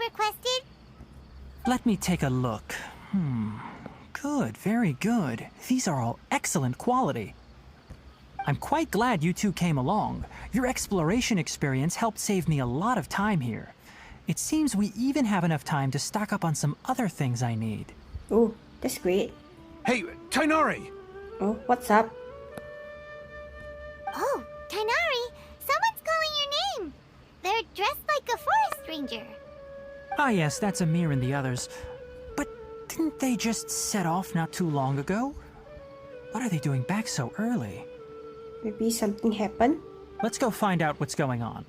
requested? Let me take a look. Good, very good. These are all excellent quality. I'm quite glad you two came along. Your exploration experience helped save me a lot of time here. It seems we even have enough time to stock up on some other things I need. Oh, that's great. Hey, Tainari! Oh, what's up? Oh, Tainari, someone's calling your name. They're dressed like a forest ranger. Ah yes, that's Amir and the others. But didn't they just set off not too long ago? What are they doing back so early? Maybe something happened? Let's go find out what's going on.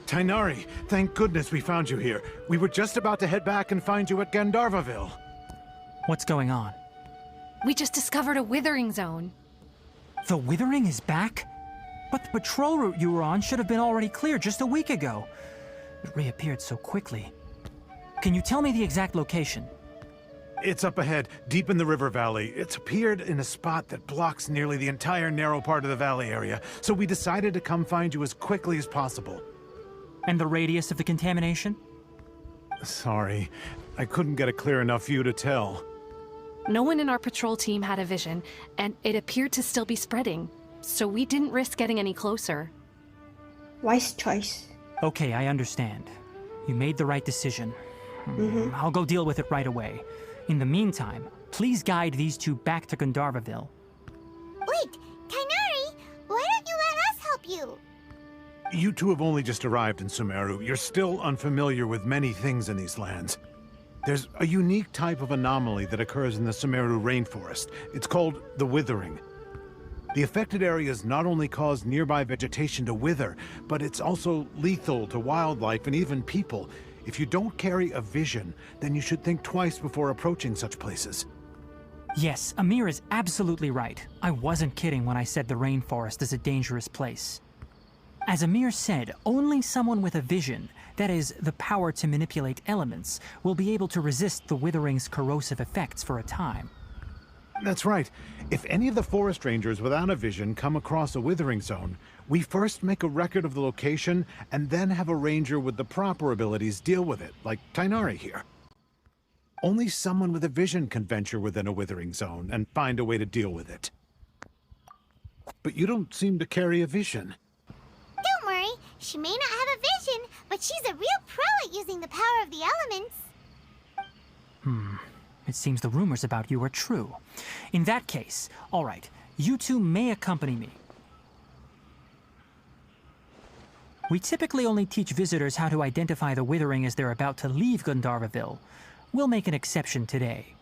Tainari, thank goodness we found you here. We were just about to head back and find you at Gandharvaville. What's going on? We just discovered a withering zone. The Withering is back? But the patrol route you were on should have been already cleared just a week ago. It reappeared so quickly. Can you tell me the exact location? It's up ahead, deep in the river valley. It's appeared in a spot that blocks nearly the entire narrow part of the valley area, so we decided to come find you as quickly as possible. And the radius of the contamination? Sorry, I couldn't get a clear enough view to tell. No one in our patrol team had a vision, and it appeared to still be spreading, so we didn't risk getting any closer. Wise choice. Okay, I understand. You made the right decision. I'll go deal with it right away. In the meantime, please guide these two back to Gandharvaville. Wait, Tainari, why don't you let us help you? You two have only just arrived in Sumeru. You're still unfamiliar with many things in these lands. There's a unique type of anomaly that occurs in the Sumeru rainforest. It's called the Withering. The affected areas not only cause nearby vegetation to wither, but it's also lethal to wildlife and even people. If you don't carry a vision, then you should think twice before approaching such places. Yes, Amir is absolutely right. I wasn't kidding when I said the rainforest is a dangerous place. As Amir said, only someone with a vision, that is, the power to manipulate elements, will be able to resist the Withering's corrosive effects for a time. That's right. If any of the forest rangers without a vision come across a withering zone, we first make a record of the location and then have a ranger with the proper abilities deal with it, like Tainari here. Only someone with a vision can venture within a withering zone and find a way to deal with it. But you don't seem to carry a vision. Don't worry, she may not have a vision, but she's a real pro at using the power of the elements. It seems the rumors about you are true. In that case, all right, you two may accompany me. We typically only teach visitors how to identify the Withering as they're about to leave Gandharvaville. We'll make an exception today,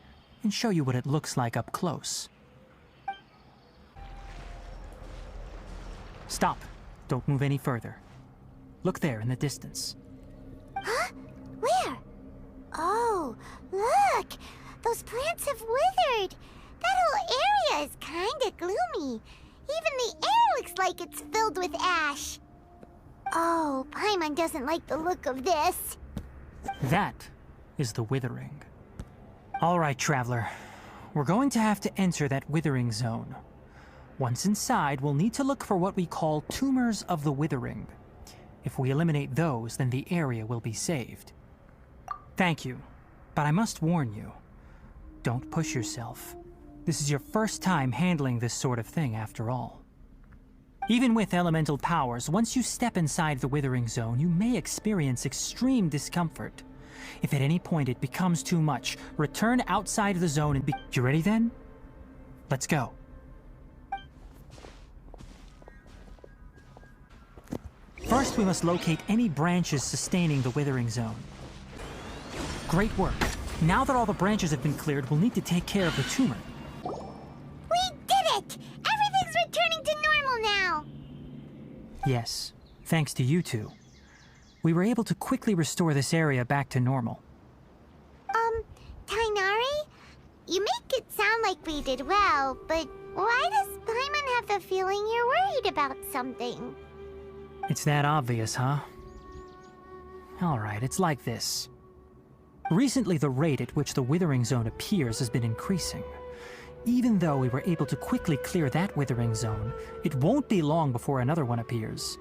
and show you what it looks like up close. Stop. Don't move any further. Look there in the distance. Huh? Where? Oh, look! Those plants have withered! That whole area is kinda gloomy. Even the air looks like it's filled with ash. Oh, Paimon doesn't like the look of this. That is the Withering. All right, Traveler. We're going to have to enter that Withering zone. Once inside, we'll need to look for what we call tumors of the Withering. If we eliminate those, then the area will be saved. Thank you, but I must warn you. Don't push yourself. This is your first time handling this sort of thing, after all. Even with elemental powers, once you step inside the Withering zone, you may experience extreme discomfort. If at any point it becomes too much, return outside of the zone and be... You ready then? Let's go. First, we must locate any branches sustaining the Withering zone. Great work. Now that all the branches have been cleared, we'll need to take care of the tumor. We did it! Everything's returning to normal now! Yes, thanks to you two. We were able to quickly restore this area back to normal. Tainari? You make it sound like we did well, but why does Paimon have the feeling you're worried about something? It's that obvious, huh? Alright, it's like this. Recently, the rate at which the Withering Zone appears has been increasing. even though we were able to quickly clear that withering zone, it won't be long before another one appears.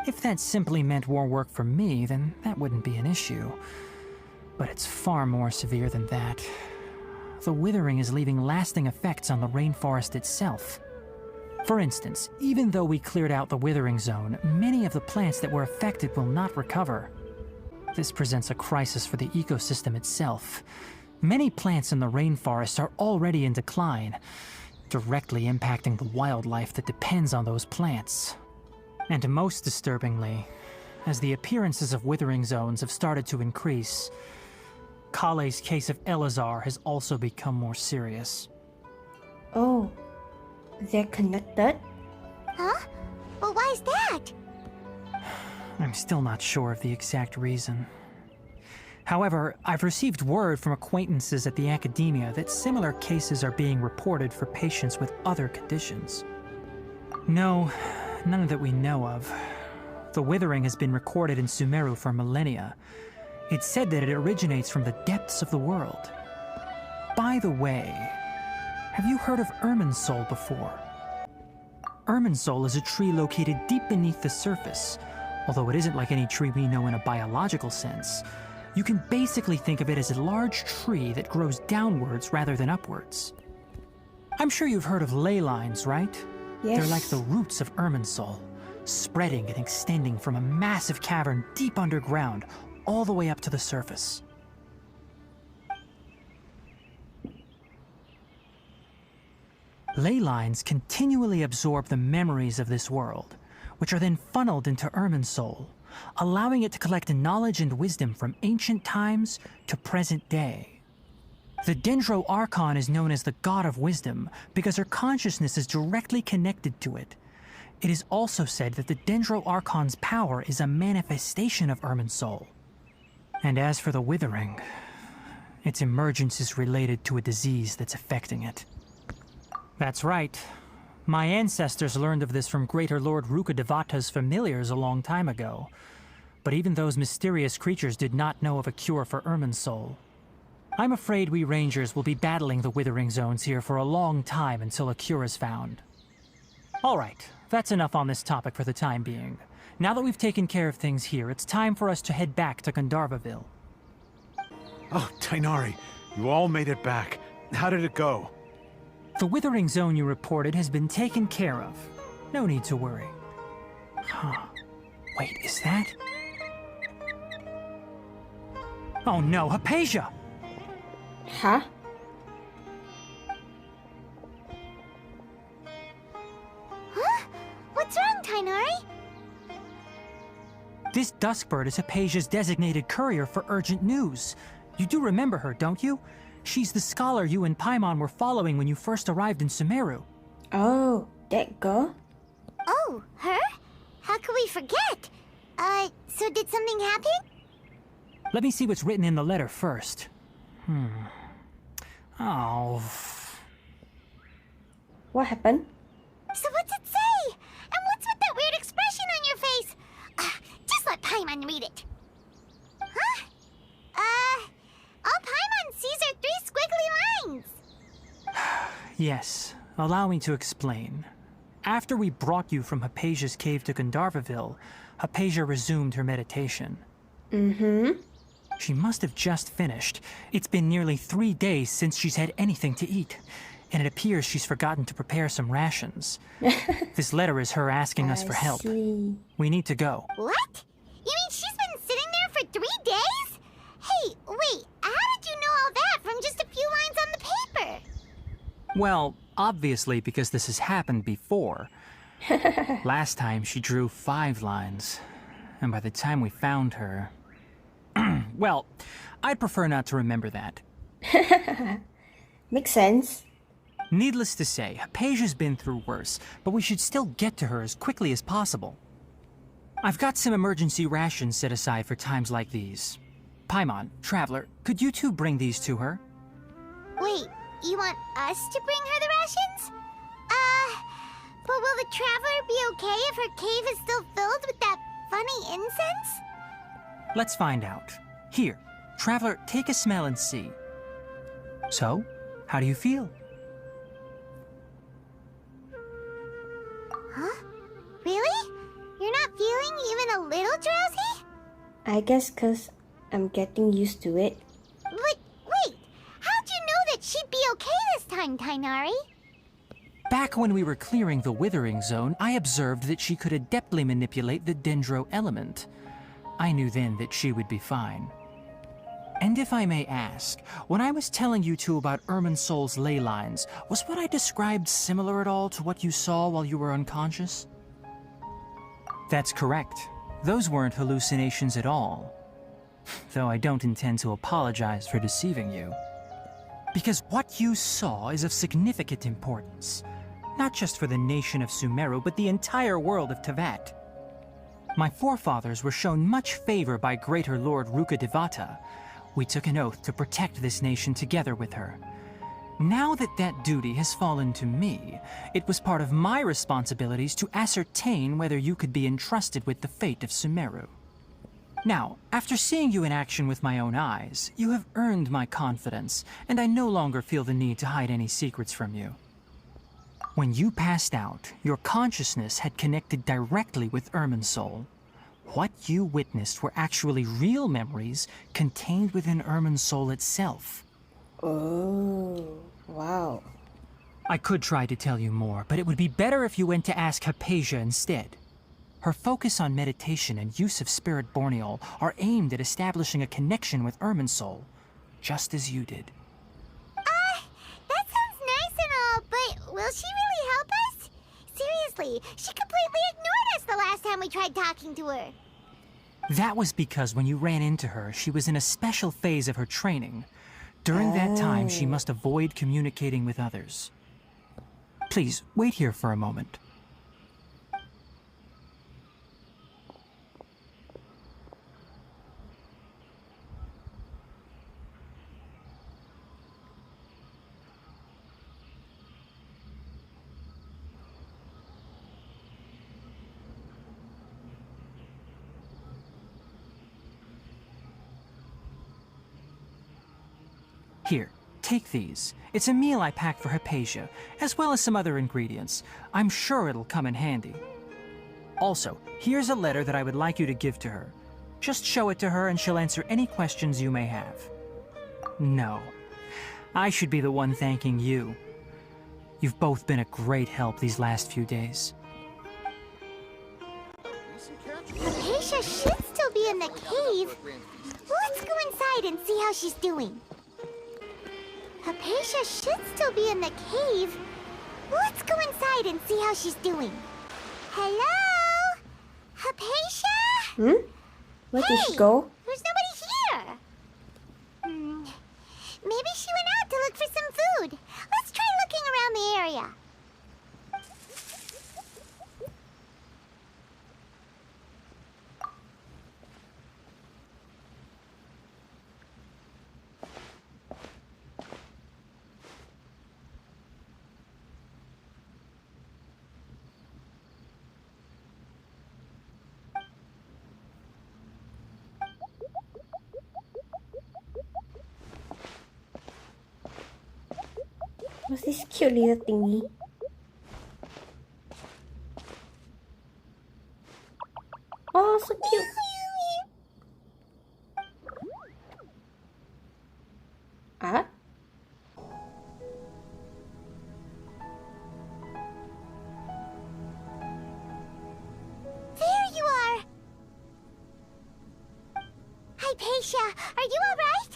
If that simply meant more work for me, then that wouldn't be an issue. But it's far more severe than that. The withering is leaving lasting effects on the rainforest itself. For instance, even though we cleared out the withering zone, many of the plants that were affected will not recover. This presents a crisis for the ecosystem itself. Many plants in the rainforest are already in decline, directly impacting the wildlife that depends on those plants. And most disturbingly, as the appearances of withering zones have started to increase, Kale's case of Elazar has also become more serious. Oh, they're connected? Huh? But why is that? I'm still not sure of the exact reason. However, I've received word from acquaintances at the academia that similar cases are being reported for patients with other conditions. No, none that we know of. The withering has been recorded in Sumeru for millennia. It's said that it originates from the depths of the world. By the way, have you heard of Irminsul before? Irminsul is a tree located deep beneath the surface. Although it isn't like any tree we know in a biological sense, you can basically think of it as a large tree that grows downwards rather than upwards. I'm sure you've heard of ley lines, right? Yes. They're like the roots of Irminsul, spreading and extending from a massive cavern deep underground all the way up to the surface. Ley lines continually absorb the memories of this world, which are then funneled into Irminsul, allowing it to collect knowledge and wisdom from ancient times to present day. The Dendro Archon is known as the God of Wisdom because her consciousness is directly connected to it. It is also said that the Dendro Archon's power is a manifestation of Irminsul. And as for the withering, its emergence is related to a disease that's affecting it. That's right. My ancestors learned of this from Greater Lord Rukkhadevata's familiars a long time ago. But even those mysterious creatures did not know of a cure for Irminsul. I'm afraid we rangers will be battling the withering zones here for a long time until a cure is found. Alright, that's enough on this topic for the time being. Now that we've taken care of things here, it's time for us to head back to Gandharvaville. Oh, Tainari, you all made it back. How did it go? The withering zone you reported has been taken care of. No need to worry. Huh. Wait, is that? Oh no, Hypatia! Huh? Huh? What's wrong, Tainari? This Duskbird is Hypatia's designated courier for urgent news. You do remember her, don't you? She's the scholar you and Paimon were following when you first arrived in Sumeru. Oh, that girl? Oh, her? How could we forget? So did something happen? Let me see what's written in the letter first. Oh. What happened? So what's it say? And what's with that weird expression on your face? Just let Paimon read it. Huh? All Paimon sees are 3 squiggly lines. Yes, allow me to explain. After we brought you from Hypatia's cave to Gandharvaville, Hypatia resumed her meditation. She must have just finished. It's been nearly 3 days since she's had anything to eat, and it appears she's forgotten to prepare some rations. This letter is her asking us for help. See. We need to go. What? You mean she's been sitting there for 3 days? Hey, wait, how did you know all that from just a few lines on the paper? Well, obviously because this has happened before. Last time she drew 5 lines, and by the time we found her... Well, I'd prefer not to remember that. Makes sense. Needless to say, Hypatia's been through worse, but we should still get to her as quickly as possible. I've got some emergency rations set aside for times like these. Paimon, Traveler, could you two bring these to her? Wait, you want us to bring her the rations? But will the Traveler be okay if her cave is still filled with that funny incense? Let's find out. Here, Traveler, take a smell and see. So, how do you feel? I guess 'cause I'm getting used to it. But wait, how'd you know that she'd be okay this time, Tainari? Back when we were clearing the Withering Zone, I observed that she could adeptly manipulate the Dendro element. I knew then that she would be fine. And if I may ask, when I was telling you two about Irminsul's ley lines, was what I described similar at all to what you saw while you were unconscious? That's correct. Those weren't hallucinations at all. Though I don't intend to apologize for deceiving you. Because what you saw is of significant importance. Not just for the nation of Sumeru, but the entire world of Tevat. My forefathers were shown much favor by Greater Lord Rukkhadevata. We took an oath to protect this nation together with her. Now that that duty has fallen to me, it was part of my responsibilities to ascertain whether you could be entrusted with the fate of Sumeru. Now, after seeing you in action with my own eyes, you have earned my confidence, and I no longer feel the need to hide any secrets from you. When you passed out, your consciousness had connected directly with Irminsul. What you witnessed were actually real memories contained within Irminsul itself. Oh, wow. I could try to tell you more, but it would be better if you went to ask Hypatia instead. Her focus on meditation and use of Spirit Borneol are aimed at establishing a connection with Irminsul, just as you did. That sounds nice and all, but will she really help us? Seriously, she completely ignored us the last time we tried talking to her. That was because when you ran into her, she was in a special phase of her training. During that time, she must avoid communicating with others. Please, wait here for a moment. Here, take these. It's a meal I packed for Hypatia, as well as some other ingredients. I'm sure it'll come in handy. Also, here's a letter that I would like you to give to her. Just show it to her and she'll answer any questions you may have. No, I should be the one thanking you. You've both been a great help these last few days. Hypatia should still be in the cave. Let's go inside and see how she's doing. Hypatia should still be in the cave. Let's go inside and see how she's doing. Hello? Hypatia? Where did she go? There's nobody here. Maybe she went out to look for some food. Let's try looking around the area. What's this cute little thingy? Oh, so cute. Ah? There you are. Hypatia, are you all right?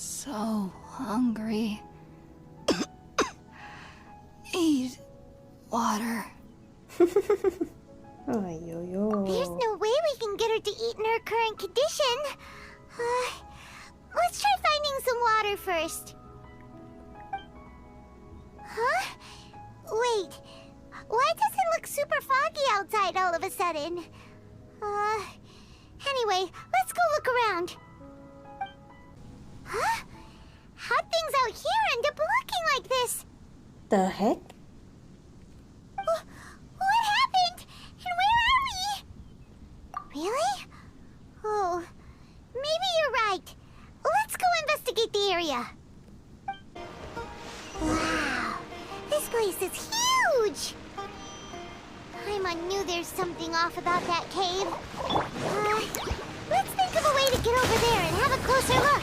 So hungry. Need water. Oh, yo. There's no way we can get her to eat in her current condition. Let's try finding some water first. Huh? Wait. Why does it look super foggy outside all of a sudden? Anyway, let's go look around. Huh? How'd things out here end up looking like this? The heck? What happened? And where are we? Really? Oh, maybe you're right. Let's go investigate the area. Wow, this place is huge. Paimon knew there's something off about that cave. Let's think of a way to get over there and have a closer look.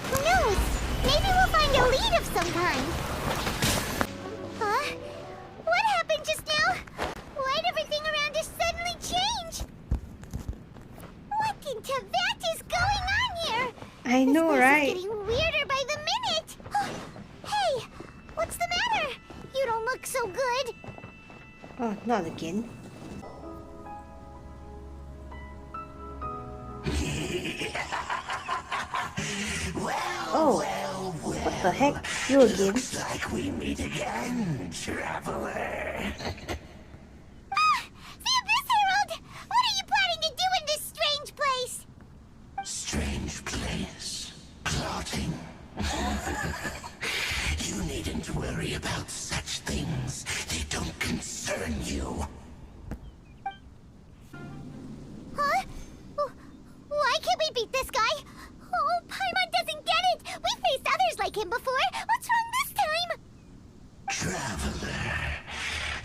Who knows? Maybe we'll find a lead of some kind. What happened just now? Why'd everything around us suddenly change? What in Tibet is going on here? I know, This place right? is getting weirder by the minute. Hey, what's the matter? You don't look so good. Oh, not again. Oh, what the heck? You again? Looks like we meet again, traveler. The Abyss Herald! What are you planning to do in this strange place? Strange place. Plotting. You needn't worry about such things. They don't concern you. Huh? Why can't we beat this guy? Oh, Paimon doesn't get it! We faced others like him before! What's wrong this time? Traveler.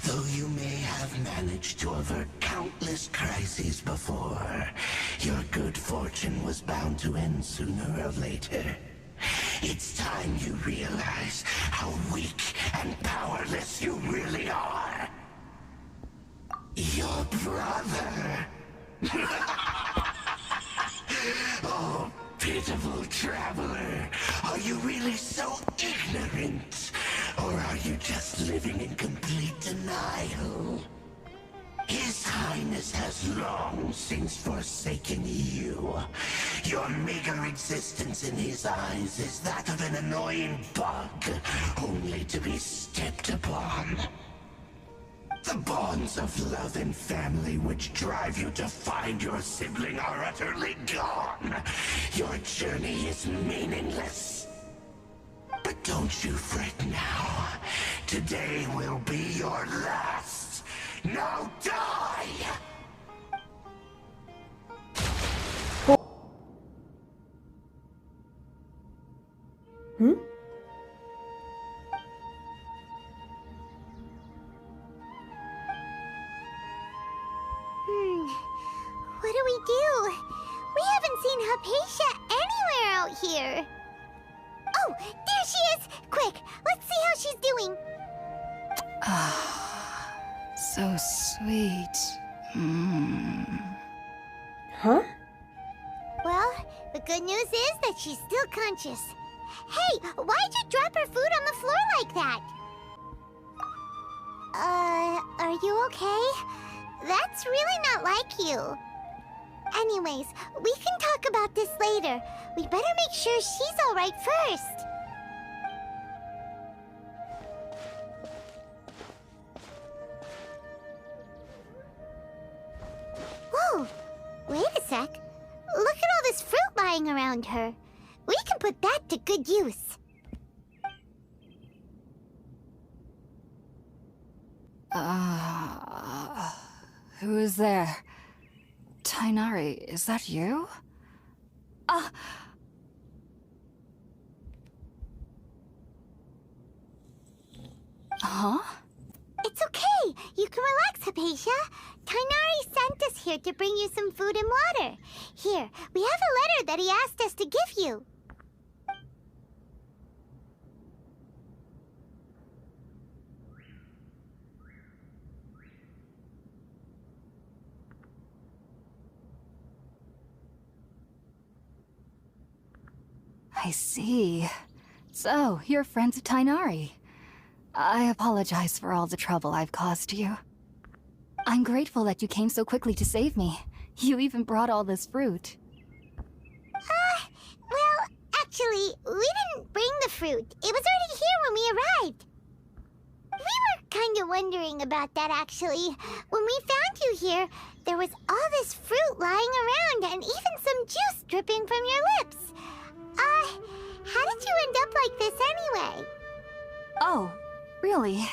Though you may have managed to avert countless crises before, your good fortune was bound to end sooner or later. It's time you realize how weak and powerless you really are. Your brother. Oh, pitiful traveler. Are you really so ignorant? Or are you just living in complete denial? His Highness has long since forsaken you. Your meager existence in his eyes is that of an annoying bug, only to be stepped upon. The bonds of love and family which drive you to find your sibling are utterly gone. Your journey is meaningless. But don't you fret now. Today will be your last. Now die! Hmm? What do we do? We haven't seen Hypatia anywhere out here. Oh, there she is! Quick, let's see how she's doing. So sweet. Huh? Well, the good news is that she's still conscious. Hey, why'd you drop her food on the floor like that? Are you okay? That's really not like you. Anyways, we can talk about this later. We better make sure she's alright first. Whoa! Wait a sec. Look at all this fruit lying around her. We can put that to good use. Who is there? Tainari, is that you? Huh? It's okay. You can relax, Hypatia. Tainari sent us here to bring you some food and water. Here, we have a letter that he asked us to give you. I see. So, you're friends of Tainari. I apologize for all the trouble I've caused you. I'm grateful that you came so quickly to save me. You even brought all this fruit. Well, actually, we didn't bring the fruit. It was already here when we arrived. We were kind of wondering about that, actually. When we found you here, there was all this fruit lying around and even some juice dripping from your lips. How did you end up like this anyway? Oh, really?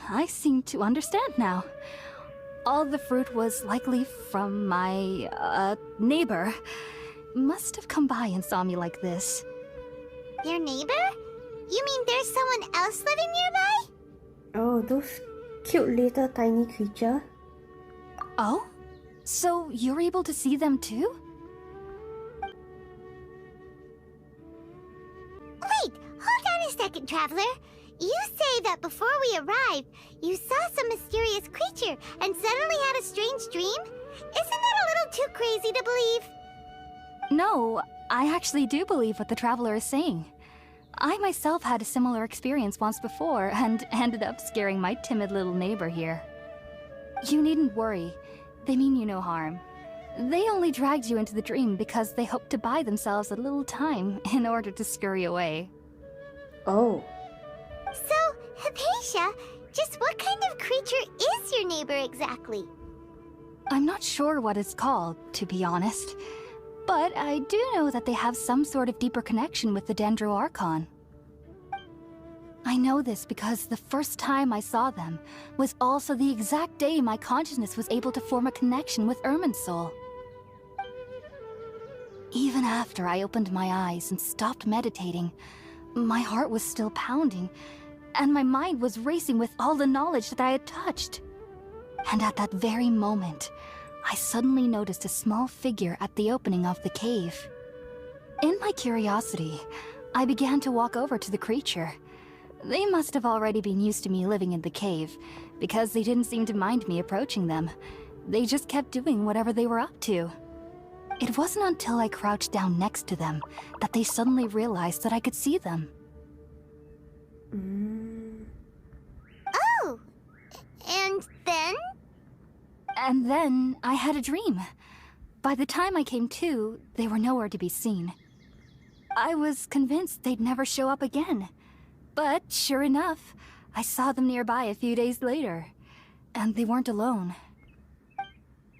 I seem to understand now. All the fruit was likely from my, neighbor. Must have come by and saw me like this. Your neighbor? You mean there's someone else living nearby? Oh, those Cute little tiny creature. Oh? So you're able to see them too? Wait, hold on a second, Traveler. You say that before we arrived, you saw some mysterious creature and suddenly had a strange dream? Isn't that a little too crazy to believe? No, I actually do believe what the Traveler is saying. I myself had a similar experience once before and ended up scaring my timid little neighbor here. You needn't worry. They mean you no harm. They only dragged you into the dream because they hoped to buy themselves a little time in order to scurry away. Oh. So, Hypatia, just what kind of creature is your neighbor exactly? I'm not sure what it's called, to be honest. But I do know that they have some sort of deeper connection with the Archon. I know this because the first time I saw them was also the exact day my consciousness was able to form a connection with Irminsul. Even after I opened my eyes and stopped meditating, my heart was still pounding, and my mind was racing with all the knowledge that I had touched. And at that very moment, I suddenly noticed a small figure at the opening of the cave. In my curiosity, I began to walk over to the creature. They must have already been used to me living in the cave, because they didn't seem to mind me approaching them. They just kept doing whatever they were up to. It wasn't until I crouched down next to them that they suddenly realized that I could see them. Oh! And then? And then I had a dream. By the time I came to, they were nowhere to be seen. I was convinced they'd never show up again. But sure enough, I saw them nearby a few days later. And they weren't alone.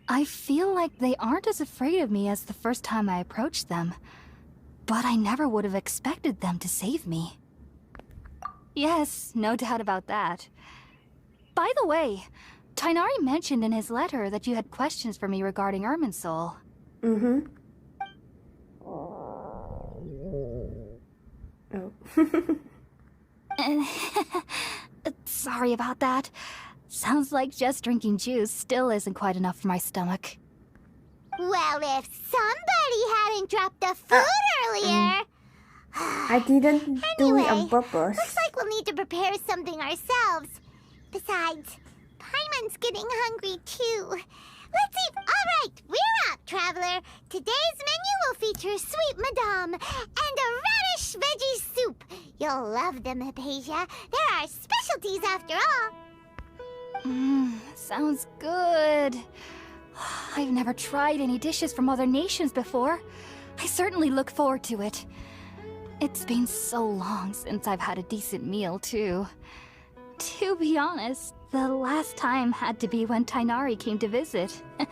I feel like they aren't as afraid of me as the first time I approached them. But I never would have expected them to save me. Yes, no doubt about that. By the way, Tighnari mentioned in his letter that you had questions for me regarding Irminsul. Mm-hmm. Oh. Sorry about that. Sounds like just drinking juice still isn't quite enough for my stomach. Well, if somebody hadn't dropped the food earlier... I didn't do it on purpose. Looks like we'll need to prepare something ourselves. Besides, Paimon's getting hungry too. Let's eat. All right, we're out, Traveler. Today's menu will feature sweet madame and a radish veggie soup. You'll love them, Hypatia. They're our specialties after all. Sounds good. I've never tried any dishes from other nations before. I certainly look forward to it. It's been so long since I've had a decent meal, too. To be honest, the last time had to be when Tighnari came to visit. All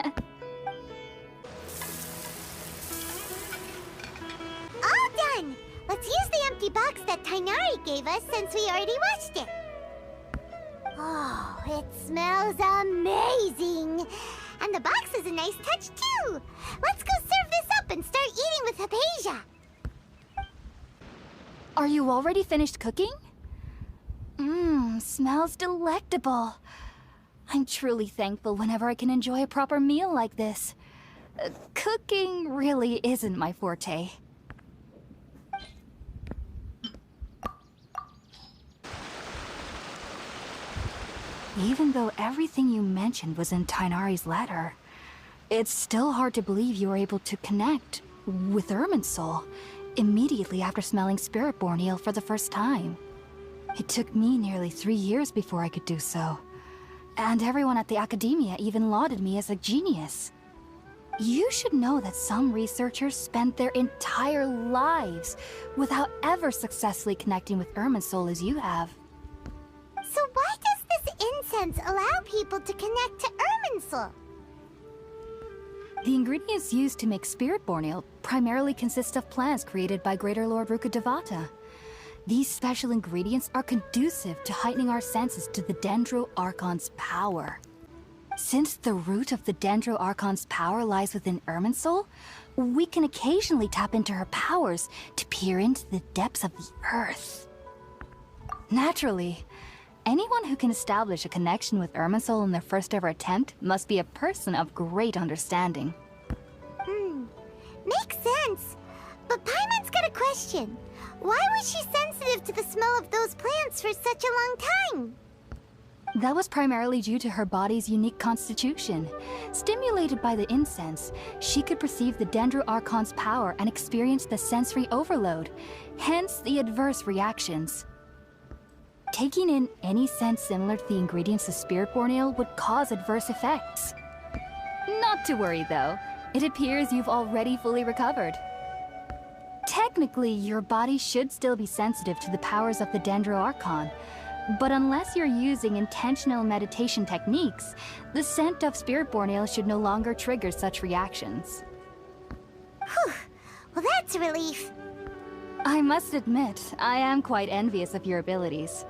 done! Let's use the empty box that Tighnari gave us since we already washed it. Oh, it smells amazing! And the box is a nice touch, too! Let's go serve this up and start eating with Hypatia! Are you already finished cooking? Smells delectable. I'm truly thankful whenever I can enjoy a proper meal like this. Cooking really isn't my forte. Even though everything you mentioned was in Tighnari's letter, it's still hard to believe you were able to connect with Irminsul immediately after smelling Spiritborn eel for the first time. It took me nearly 3 years before I could do so. And everyone at the Academia even lauded me as a genius. You should know that some researchers spent their entire lives without ever successfully connecting with Irminsul as you have. So why does this incense allow people to connect to Irminsul? The ingredients used to make Spiritborn ale primarily consist of plants created by Greater Lord Rukkhadevata. These special ingredients are conducive to heightening our senses to the Archon's power. Since the root of the Archon's power lies within Irminsul, we can occasionally tap into her powers to peer into the depths of the earth. Naturally, Anyone who can establish a connection with Irminsul in their first ever attempt must be a person of great understanding. Makes sense. But Paimon's got a question. Why was she sensitive to the smell of those plants for such a long time? That was primarily due to her body's unique constitution. Stimulated by the incense, she could perceive the Dendro Archon's power and experience the sensory overload, hence the adverse reactions. Taking in any scent similar to the ingredients of Spiritborn Ale would cause adverse effects. Not to worry though, it appears you've already fully recovered. Technically, your body should still be sensitive to the powers of the Dendro Archon, but unless you're using intentional meditation techniques, the scent of Spiritborn Ale should no longer trigger such reactions. Whew. Well, that's a relief. I must admit, I am quite envious of your abilities.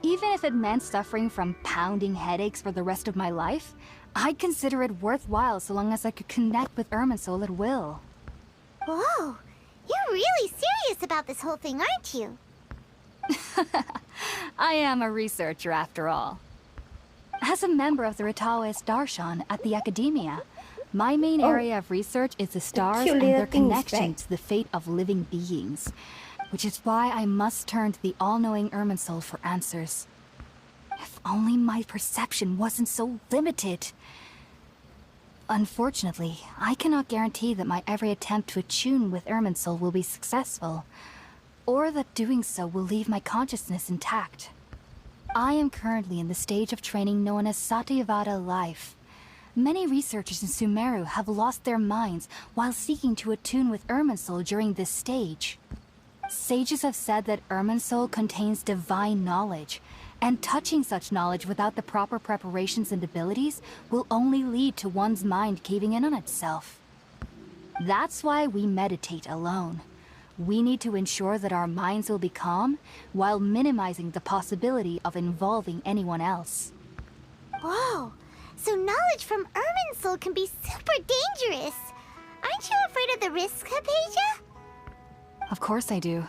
Even if it meant suffering from pounding headaches for the rest of my life, I'd consider it worthwhile so long as I could connect with Irminsul at will. Whoa, you're really serious about this whole thing, aren't you? I am a researcher after all. As a member of the Ritaoist Archon at the Academia, my main area of research is the stars cute and little their things, connection right? to the fate of living beings, which is why I must turn to the all-knowing Irminsul for answers. If only my perception wasn't so limited. Unfortunately, I cannot guarantee that my every attempt to attune with Irminsul will be successful, or that doing so will leave my consciousness intact. I am currently in the stage of training known as Satyavada life. Many researchers in Sumeru have lost their minds while seeking to attune with Irminsul during this stage. Sages have said that Irminsul contains divine knowledge, and touching such knowledge without the proper preparations and abilities will only lead to one's mind caving in on itself. That's why we meditate alone. We need to ensure that our minds will be calm while minimizing the possibility of involving anyone else. Whoa, so knowledge from Irminsul can be super dangerous. Aren't you afraid of the risks, Hypatia? Of course I do.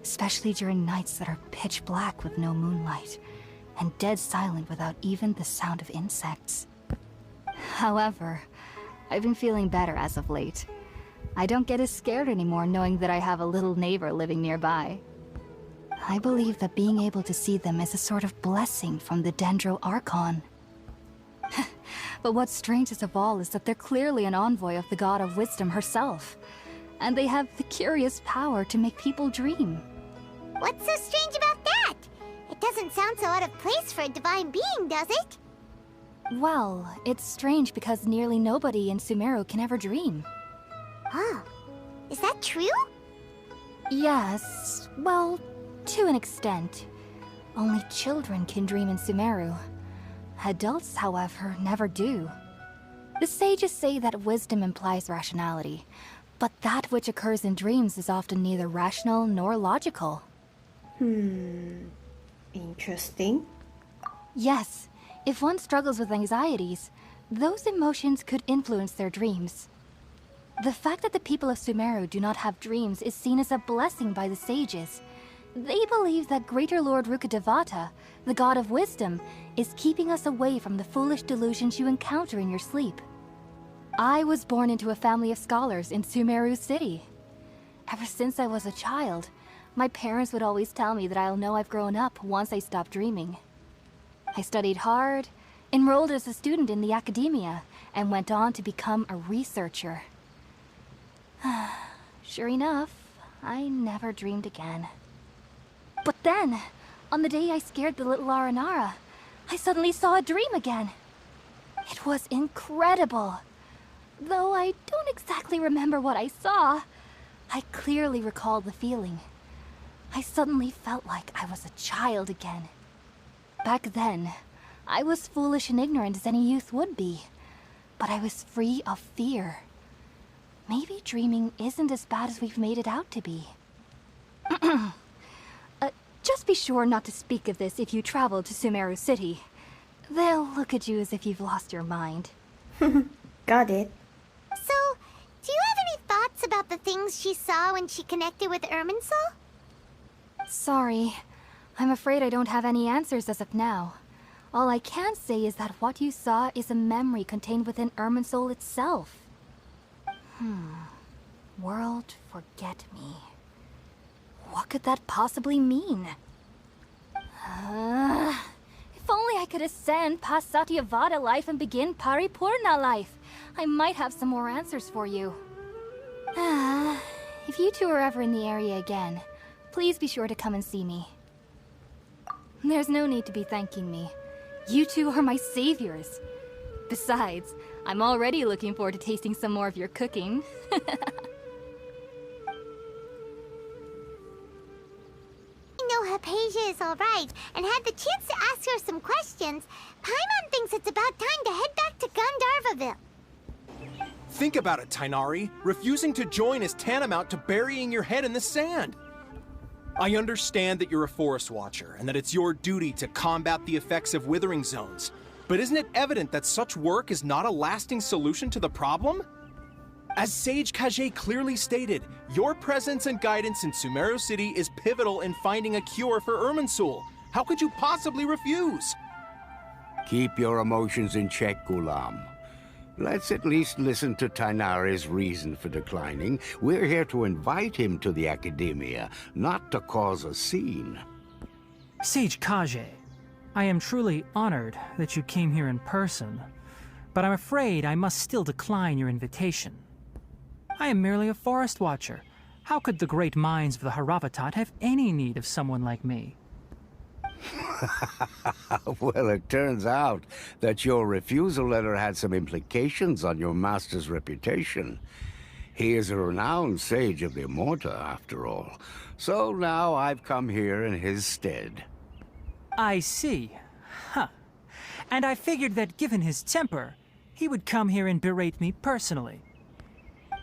Especially during nights that are pitch black with no moonlight, and dead silent without even the sound of insects. However, I've been feeling better as of late. I don't get as scared anymore knowing that I have a little neighbor living nearby. I believe that being able to see them is a sort of blessing from the Dendro Archon. But what's strangest of all is that they're clearly an envoy of the God of Wisdom herself, and they have the curious power to make people dream. What's so strange about that? It doesn't sound so out of place for a divine being, does it? Well, it's strange because nearly nobody in Sumeru can ever dream. Huh. Is that true? Yes, well, to an extent. Only children can dream in Sumeru. Adults, however, never do. The sages say that wisdom implies rationality, but that which occurs in dreams is often neither rational nor logical. Interesting. Yes, if one struggles with anxieties, those emotions could influence their dreams. The fact that the people of Sumeru do not have dreams is seen as a blessing by the sages. They believe that Greater Lord Rukkhadevata, the god of wisdom, is keeping us away from the foolish delusions you encounter in your sleep. I was born into a family of scholars in Sumeru City. Ever since I was a child, my parents would always tell me that I'll know I've grown up once I stop dreaming. I studied hard, enrolled as a student in the academia, and went on to become a researcher. Sure enough, I never dreamed again. But then, on the day I scared the little Aranara, I suddenly saw a dream again. It was incredible. Though I don't exactly remember what I saw, I clearly recall the feeling. I suddenly felt like I was a child again. Back then, I was foolish and ignorant as any youth would be, but I was free of fear. Maybe dreaming isn't as bad as we've made it out to be. Just be sure not to speak of this if you travel to Sumeru City. They'll look at you as if you've lost your mind. Got it. So, do you have any thoughts about the things she saw when she connected with Irminsul? Sorry, I'm afraid I don't have any answers as of now. All I can say is that what you saw is a memory contained within Irminsul itself. World forget me. What could that possibly mean? If only I could ascend past Satyavada life and begin Paripurna life. I might have some more answers for you. If you two are ever in the area again, please be sure to come and see me. There's no need to be thanking me. You two are my saviors. Besides, I'm already looking forward to tasting some more of your cooking. Hypatia is alright, and had the chance to ask her some questions, Paimon thinks it's about time to head back to Gandharvaville. Think about it, Tighnari. Refusing to join is tantamount to burying your head in the sand. I understand that you're a forest watcher, and that it's your duty to combat the effects of withering zones. But isn't it evident that such work is not a lasting solution to the problem? As Sage Kage clearly stated, your presence and guidance in Sumeru City is pivotal in finding a cure for Irminsul. How could you possibly refuse? Keep your emotions in check, Ghulam. Let's at least listen to Tighnari's reason for declining. We're here to invite him to the Academia, not to cause a scene. Sage Kage, I am truly honored that you came here in person, but I'm afraid I must still decline your invitation. I am merely a forest watcher. How could the great minds of the Haravatat have any need of someone like me? Well, it turns out that your refusal letter had some implications on your master's reputation. He is a renowned sage of the Immorta, after all. So now I've come here in his stead. I see. Huh. And I figured that given his temper, he would come here and berate me personally.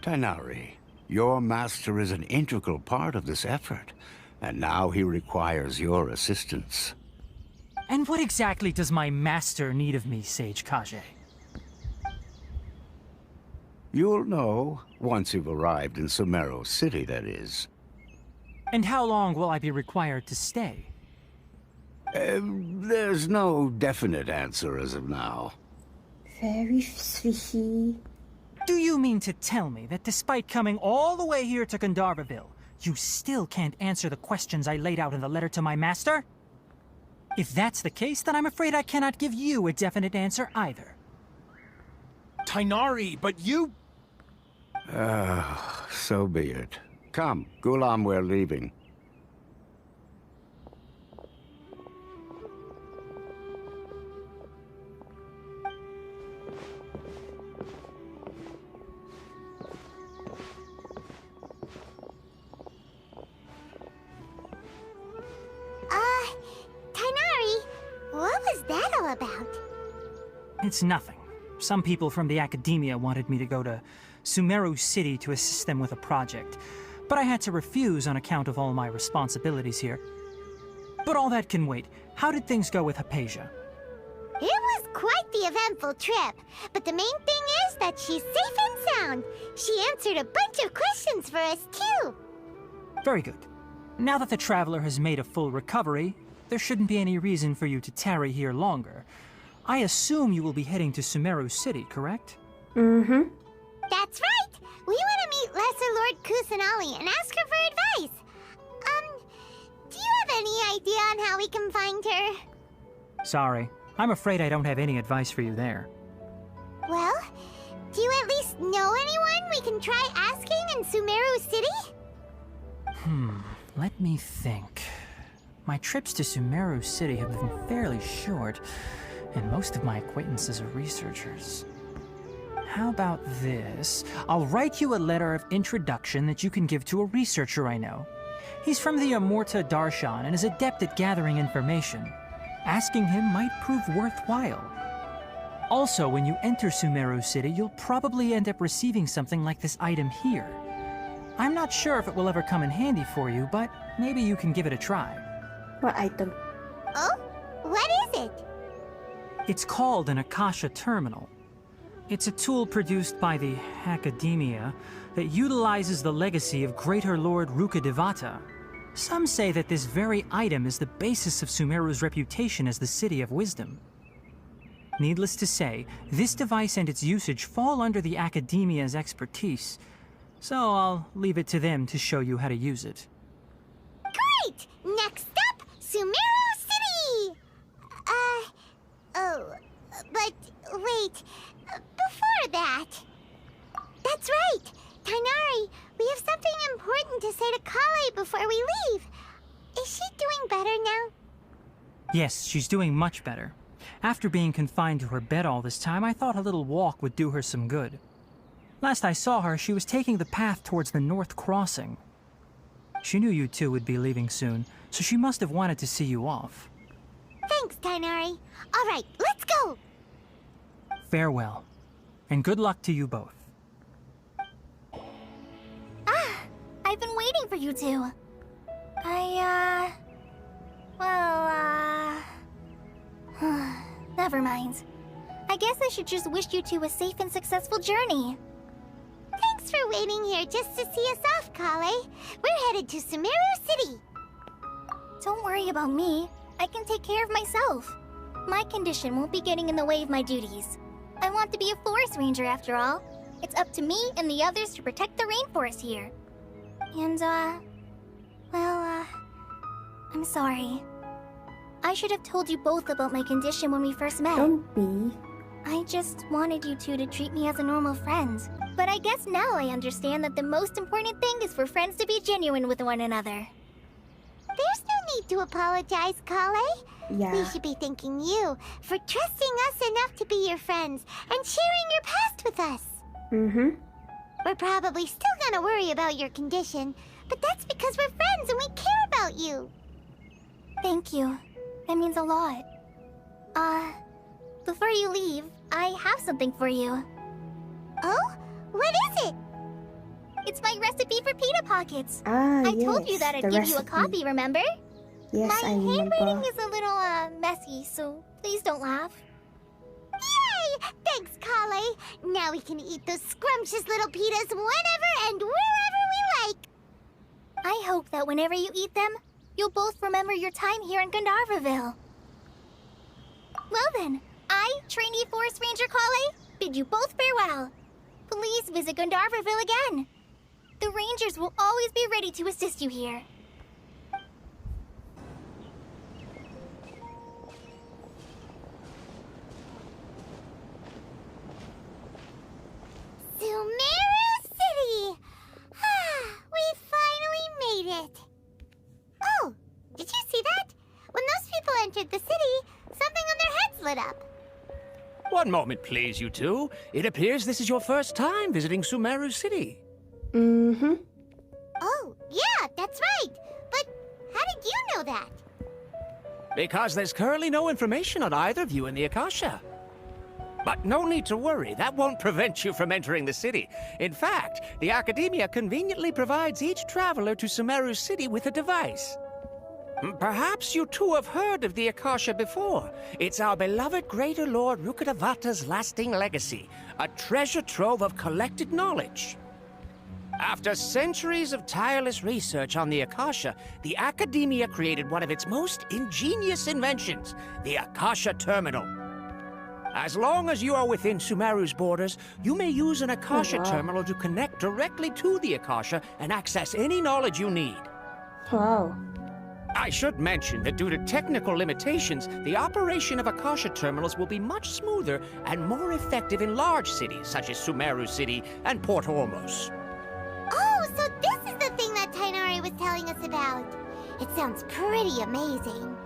Tighnari, your master is an integral part of this effort, and now he requires your assistance. And what exactly does my master need of me, Sage Kage? You'll know, once you've arrived in Sumeru City, that is. And how long will I be required to stay? There's no definite answer as of now. Very sweet. Do you mean to tell me that despite coming all the way here to Gandharvaville, you still can't answer the questions I laid out in the letter to my master? If that's the case, then I'm afraid I cannot give you a definite answer either. Tighnari, but you... So be it. Come, Ghulam, we're leaving. Tighnari, what was that all about? It's nothing. Some people from the Academia wanted me to go to Sumeru City to assist them with a project, but I had to refuse on account of all my responsibilities here. But all that can wait. How did things go with Hypatia? It was quite the eventful trip, but the main thing is that she's safe and sound. She answered a bunch of questions for us, too. Very good. Now that the Traveler has made a full recovery, there shouldn't be any reason for you to tarry here longer. I assume you will be heading to Sumeru City, correct? Mm-hmm. That's right! We want to meet Lesser Lord Kusanali and ask her for advice. Do you have any idea on how we can find her? Sorry. I'm afraid I don't have any advice for you there. Well, do you at least know anyone we can try asking in Sumeru City? Let me think. My trips to Sumeru City have been fairly short, and most of my acquaintances are researchers. How about this? I'll write you a letter of introduction that you can give to a researcher I know. He's from the Immorta Darshan and is adept at gathering information. Asking him might prove worthwhile. Also, when you enter Sumeru City, you'll probably end up receiving something like this item here. I'm not sure if it will ever come in handy for you, but maybe you can give it a try. What item? Oh? What is it? It's called an Akasha terminal. It's a tool produced by the Academia that utilizes the legacy of Greater Lord Rukkhadevata. Some say that this very item is the basis of Sumeru's reputation as the City of Wisdom. Needless to say, this device and its usage fall under the Academia's expertise, so I'll leave it to them to show you how to use it. Great! Next up, Sumeru City! But wait, before that... That's right! Tighnari, we have something important to say to Kale before we leave. Is she doing better now? Yes, she's doing much better. After being confined to her bed all this time, I thought a little walk would do her some good. Last I saw her, she was taking the path towards the North Crossing. She knew you two would be leaving soon, so she must have wanted to see you off. Thanks, Tighnari. All right, let's go! Farewell, and good luck to you both. I've been waiting for you two. Never mind. I guess I should just wish you two a safe and successful journey. Thanks for waiting here just to see us off, Kale. We're headed to Sumeru City. Don't worry about me. I can take care of myself. My condition won't be getting in the way of my duties. I want to be a forest ranger after all. It's up to me and the others to protect the rainforest here. And, I'm sorry. I should have told you both about my condition when we first met. Don't be. I just wanted you two to treat me as a normal friend. But I guess now I understand that the most important thing is for friends to be genuine with one another. There's no need to apologize, Kale. Yeah. We should be thanking you for trusting us enough to be your friends and sharing your past with us. Mm-hmm. We're probably still gonna worry about your condition, but that's because we're friends and we care about you. Thank you. That means a lot. Before you leave, I have something for you. Oh? What is it? It's my recipe for pita pockets. I told you that I'd give you a copy, remember? Yes, My I remember. handwriting is a little, messy, so please don't laugh. Yay! Thanks, Kale. Now we can eat those scrumptious little pitas whenever and wherever we like. I hope that whenever you eat them, you'll both remember your time here in Gandharvaville. Well then, I, trainee Forest Ranger Kale, bid you both farewell. Please visit Gandharvaville again. The Rangers will always be ready to assist you here. Sumeru City! We finally made it! Oh, did you see that? When those people entered the city, something on their heads lit up. One moment, please, you two. It appears this is your first time visiting Sumeru City. Mm-hmm. Oh, yeah, that's right. But how did you know that? Because there's currently no information on either of you in the Akasha. But no need to worry, that won't prevent you from entering the city. In fact, the Academia conveniently provides each traveler to Sumeru City with a device. Perhaps you two have heard of the Akasha before. It's our beloved Greater Lord Rukkhadevata's lasting legacy, a treasure trove of collected knowledge. After centuries of tireless research on the Akasha, the Academia created one of its most ingenious inventions, the Akasha Terminal. As long as you are within Sumeru's borders, you may use an Akasha terminal to connect directly to the Akasha and access any knowledge you need. Wow. I should mention that due to technical limitations, the operation of Akasha terminals will be much smoother and more effective in large cities such as Sumeru City and Port Ormos. Oh, so this is the thing that Tighnari was telling us about. It sounds pretty amazing.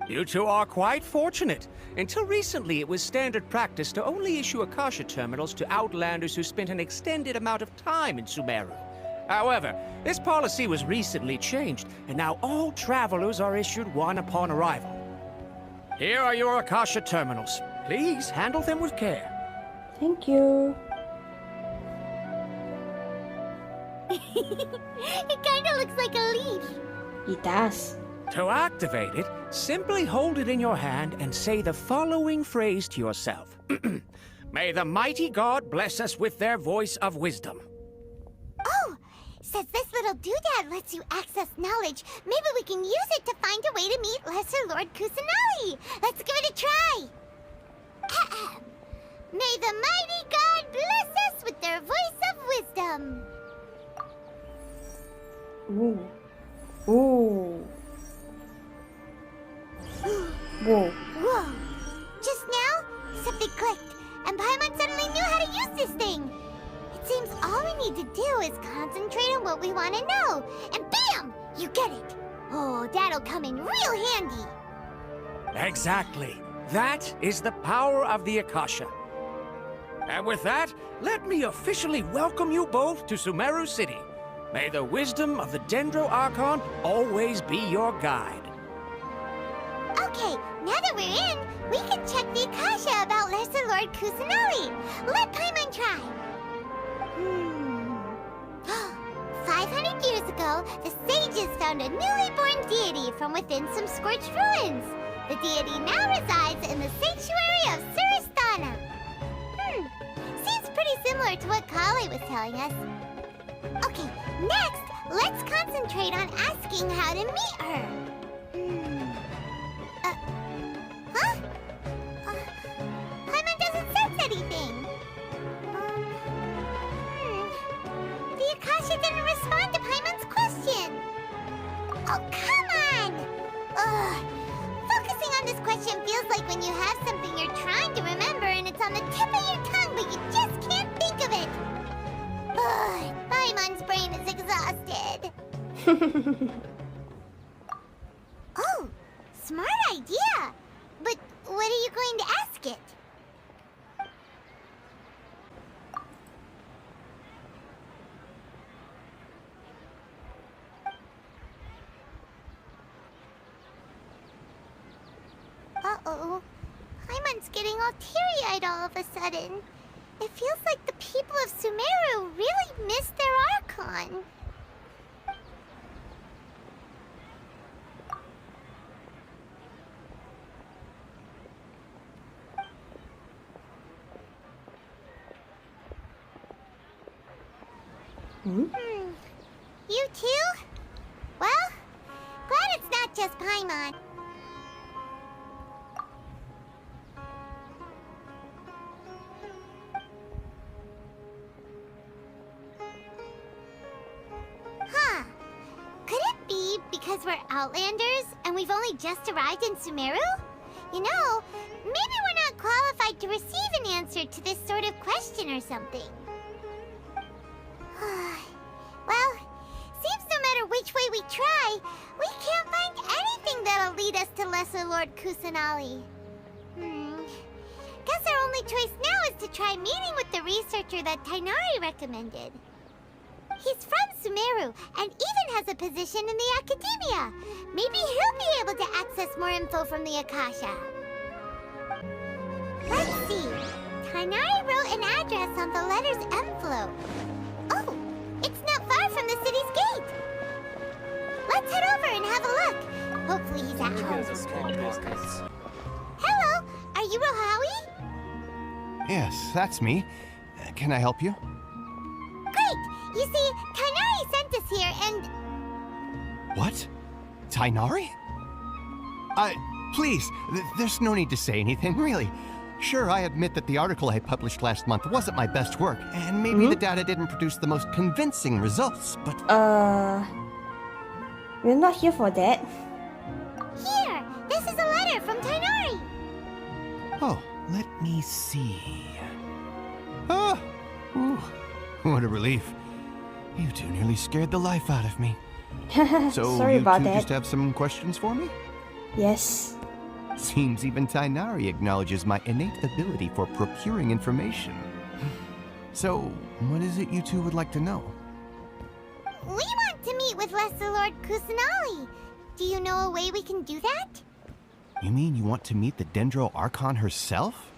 You two are quite fortunate. Until recently, it was standard practice to only issue Akasha terminals to outlanders who spent an extended amount of time in Sumeru. However, this policy was recently changed, and now all travelers are issued one upon arrival. Here are your Akasha terminals. Please handle them with care. Thank you. It kinda looks like a leaf. It does. To activate it, simply hold it in your hand and say the following phrase to yourself. May the mighty God bless us with their voice of wisdom. Oh, Says this little doodad lets you access knowledge. Maybe we can use it to find a way to meet Lesser Lord Kusanali. Let's give it a try. Ahem. May the mighty god bless us with their voice of wisdom. Ooh. Ooh. Whoa. Whoa. Just now, something clicked, and Paimon suddenly knew how to use this thing. It seems all we need to do is concentrate on what we want to know, and bam! You get it. Oh, that'll come in real handy. Exactly. That is the power of the Akasha. And with that, let me officially welcome you both to Sumeru City. May the wisdom of the Dendro Archon always be your guide. Okay, now that we're in, we can check the Akasha about Lesser Lord Kusanali. Let Paimon try. 500 years ago, the sages found a newly born deity from within some scorched ruins. The deity now resides in the sanctuary of Suristana. Seems pretty similar to what Kali was telling us. Okay, next, let's concentrate on asking how to meet her. Paimon doesn't sense anything. The Akasha didn't respond to Paimon's question. Oh, come on! Ugh. Focusing on this question feels like when you have something you're trying to remember and it's on the tip of your tongue, but you just can't think of it. Ugh, Paimon's brain is exhausted. Oh, smart idea. But what are you going to ask it? Uh-oh. Paimon's getting all teary-eyed all of a sudden. It feels like the people of Sumeru really missed their Archon. You too? Well, glad it's not just Paimon. Huh. Could it be because we're Outlanders and we've only just arrived in Sumeru? You know, maybe we're not qualified to receive an answer to this sort of question or something. Well, seems no matter which way we try, we can't find anything that'll lead us to Lesser Lord Kusanali. Guess our only choice now is to try meeting with the researcher that Tighnari recommended. He's from Sumeru and even has a position in the Academia. Maybe he'll be able to access more info from the Akasha. Let's see. Tighnari wrote an address on the letter's envelope. Oh, it's not far from the city's gate. Let's head over and have a look. Hopefully he's at home. Hello, are you Rohawi? Yes, that's me. Can I help you? Great! You see, Tighnari sent us here and... What? Tighnari? Please, there's no need to say anything, really. Sure, I admit that the article I published last month wasn't my best work, and maybe the data didn't produce the most convincing results, but... We're not here for that. Here! This is a letter from Tighnari! Oh, let me see... Ah! Ooh, what a relief. You two nearly scared the life out of me. So Sorry you about two that. just have some questions for me? Yes. Seems even Tighnari acknowledges my innate ability for procuring information. So, what is it you two would like to know? We want to meet with Lesser Lord Kusanali. Do you know a way we can do that? You mean you want to meet the Dendro Archon herself?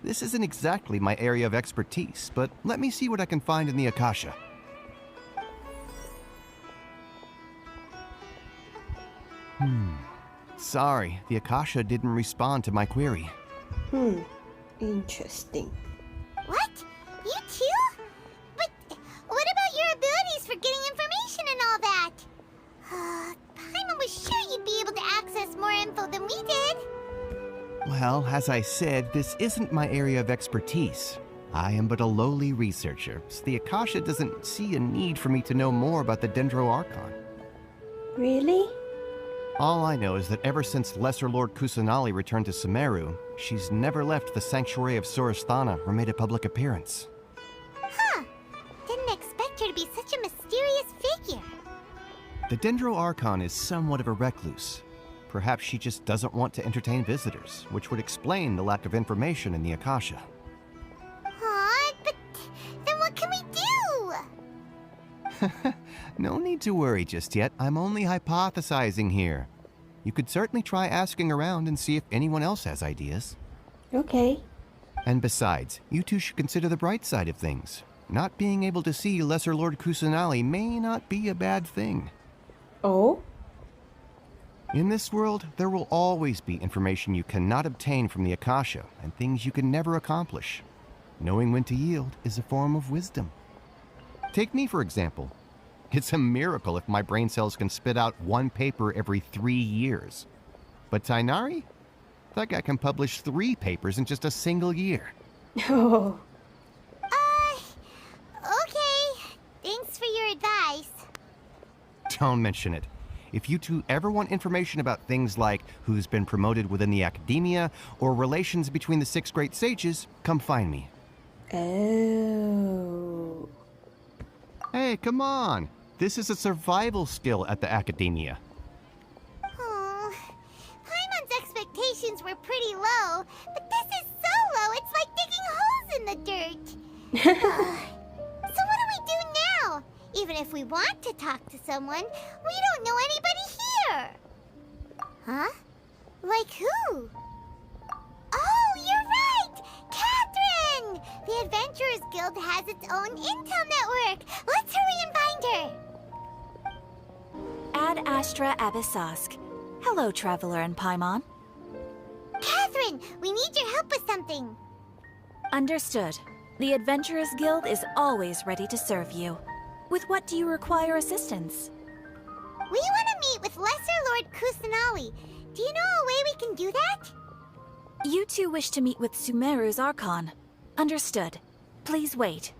This isn't exactly my area of expertise, but let me see what I can find in the Akasha. Sorry, the Akasha didn't respond to my query. Interesting. What? You too? But what about your abilities for was sure you'd be able to access more info than we did. Well, as I said, this isn't my area of expertise. I am but a lowly researcher, so the Akasha doesn't see a need for me to know more about the Archon. Really? All I know is that ever since Lesser Lord Kusanali returned to Sumeru, she's never left the Sanctuary of Surasthana or made a public appearance. Huh. Didn't expect her to be such a mysterious figure. The Archon is somewhat of a recluse. Perhaps she just doesn't want to entertain visitors, which would explain the lack of information in the Akasha. Aw, but then what can we do? No need to worry just yet. I'm only hypothesizing here. You could certainly try asking around and see if anyone else has ideas. Okay. And besides, you two should consider the bright side of things. Not being able to see Lesser Lord Kusanali may not be a bad thing. Oh? In this world, there will always be information you cannot obtain from the Akasha, and things you can never accomplish. Knowing when to yield is a form of wisdom. Take me, for example. It's a miracle if my brain cells can spit out one paper every 3 years. But Tighnari? That guy can publish 3 papers in just a single year. Oh. Okay. Thanks for your advice. Don't mention it. If you two ever want information about things like who's been promoted within the academia or relations between the 6 great sages, come find me. Oh. Hey, come on. This is a survival skill at the academia. Oh, Paimon's expectations were pretty low, but this is so low it's like digging holes in the dirt. So what do we do now? Even if we want to talk to someone, we don't know anybody here. Huh? Like who? Oh, you're right! Catherine! The Adventurers Guild has its own intel network. Let's hurry and find her. Ad Astra Abyssosk. Hello, Traveler and Paimon. Catherine, we need your help with something. Understood. The Adventurers Guild is always ready to serve you. With what do you require assistance? We want to meet with Lesser Lord Kusanali. Do you know a way we can do that? You two wish to meet with Sumeru's Archon. Understood. Please wait.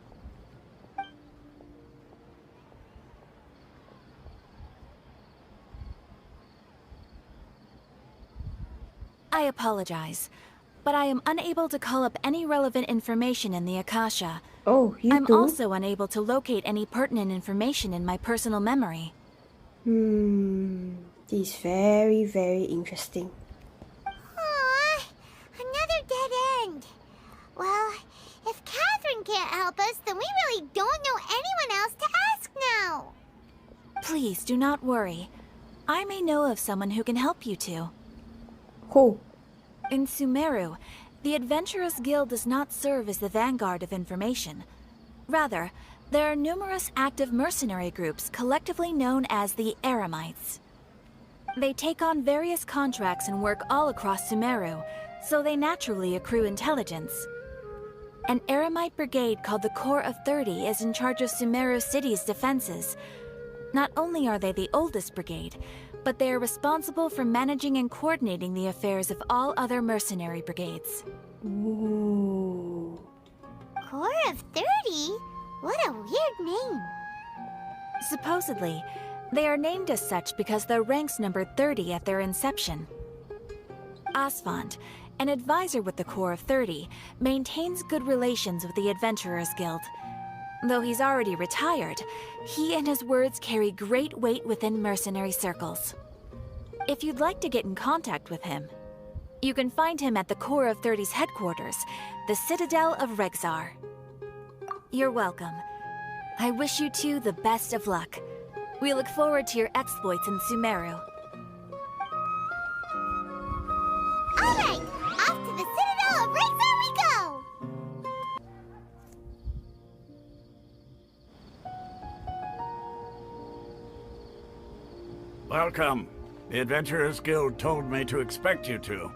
I apologize, but I am unable to call up any relevant information in the Akasha. Oh, I'm too? also unable to locate any pertinent information in my personal memory. This is very, very interesting. Aww, another dead end. Well, if Catherine can't help us, then we really don't know anyone else to ask now. Please do not worry. I may know of someone who can help you two. Who? In Sumeru, the Adventurers Guild does not serve as the vanguard of information. Rather, there are numerous active mercenary groups collectively known as the Eremites. They take on various contracts and work all across Sumeru, so they naturally accrue intelligence. An Eremite brigade called the Corps of 30 is in charge of Sumeru City's defenses. Not only are they the oldest brigade, but they are responsible for managing and coordinating the affairs of all other mercenary brigades. Ooh. Corps of 30? What a weird name. Supposedly, they are named as such because their ranks numbered 30 at their inception. Asfand, an advisor with the Corps of 30, maintains good relations with the Adventurers Guild. Though he's already retired, he and his words carry great weight within mercenary circles. If you'd like to get in contact with him, you can find him at the Corps of 30's headquarters, the Citadel of Rexar. You're welcome. I wish you two the best of luck. We look forward to your exploits in Sumeru. All right, off to the Citadel of Rexar we go! Welcome. The Adventurers Guild told me to expect you two.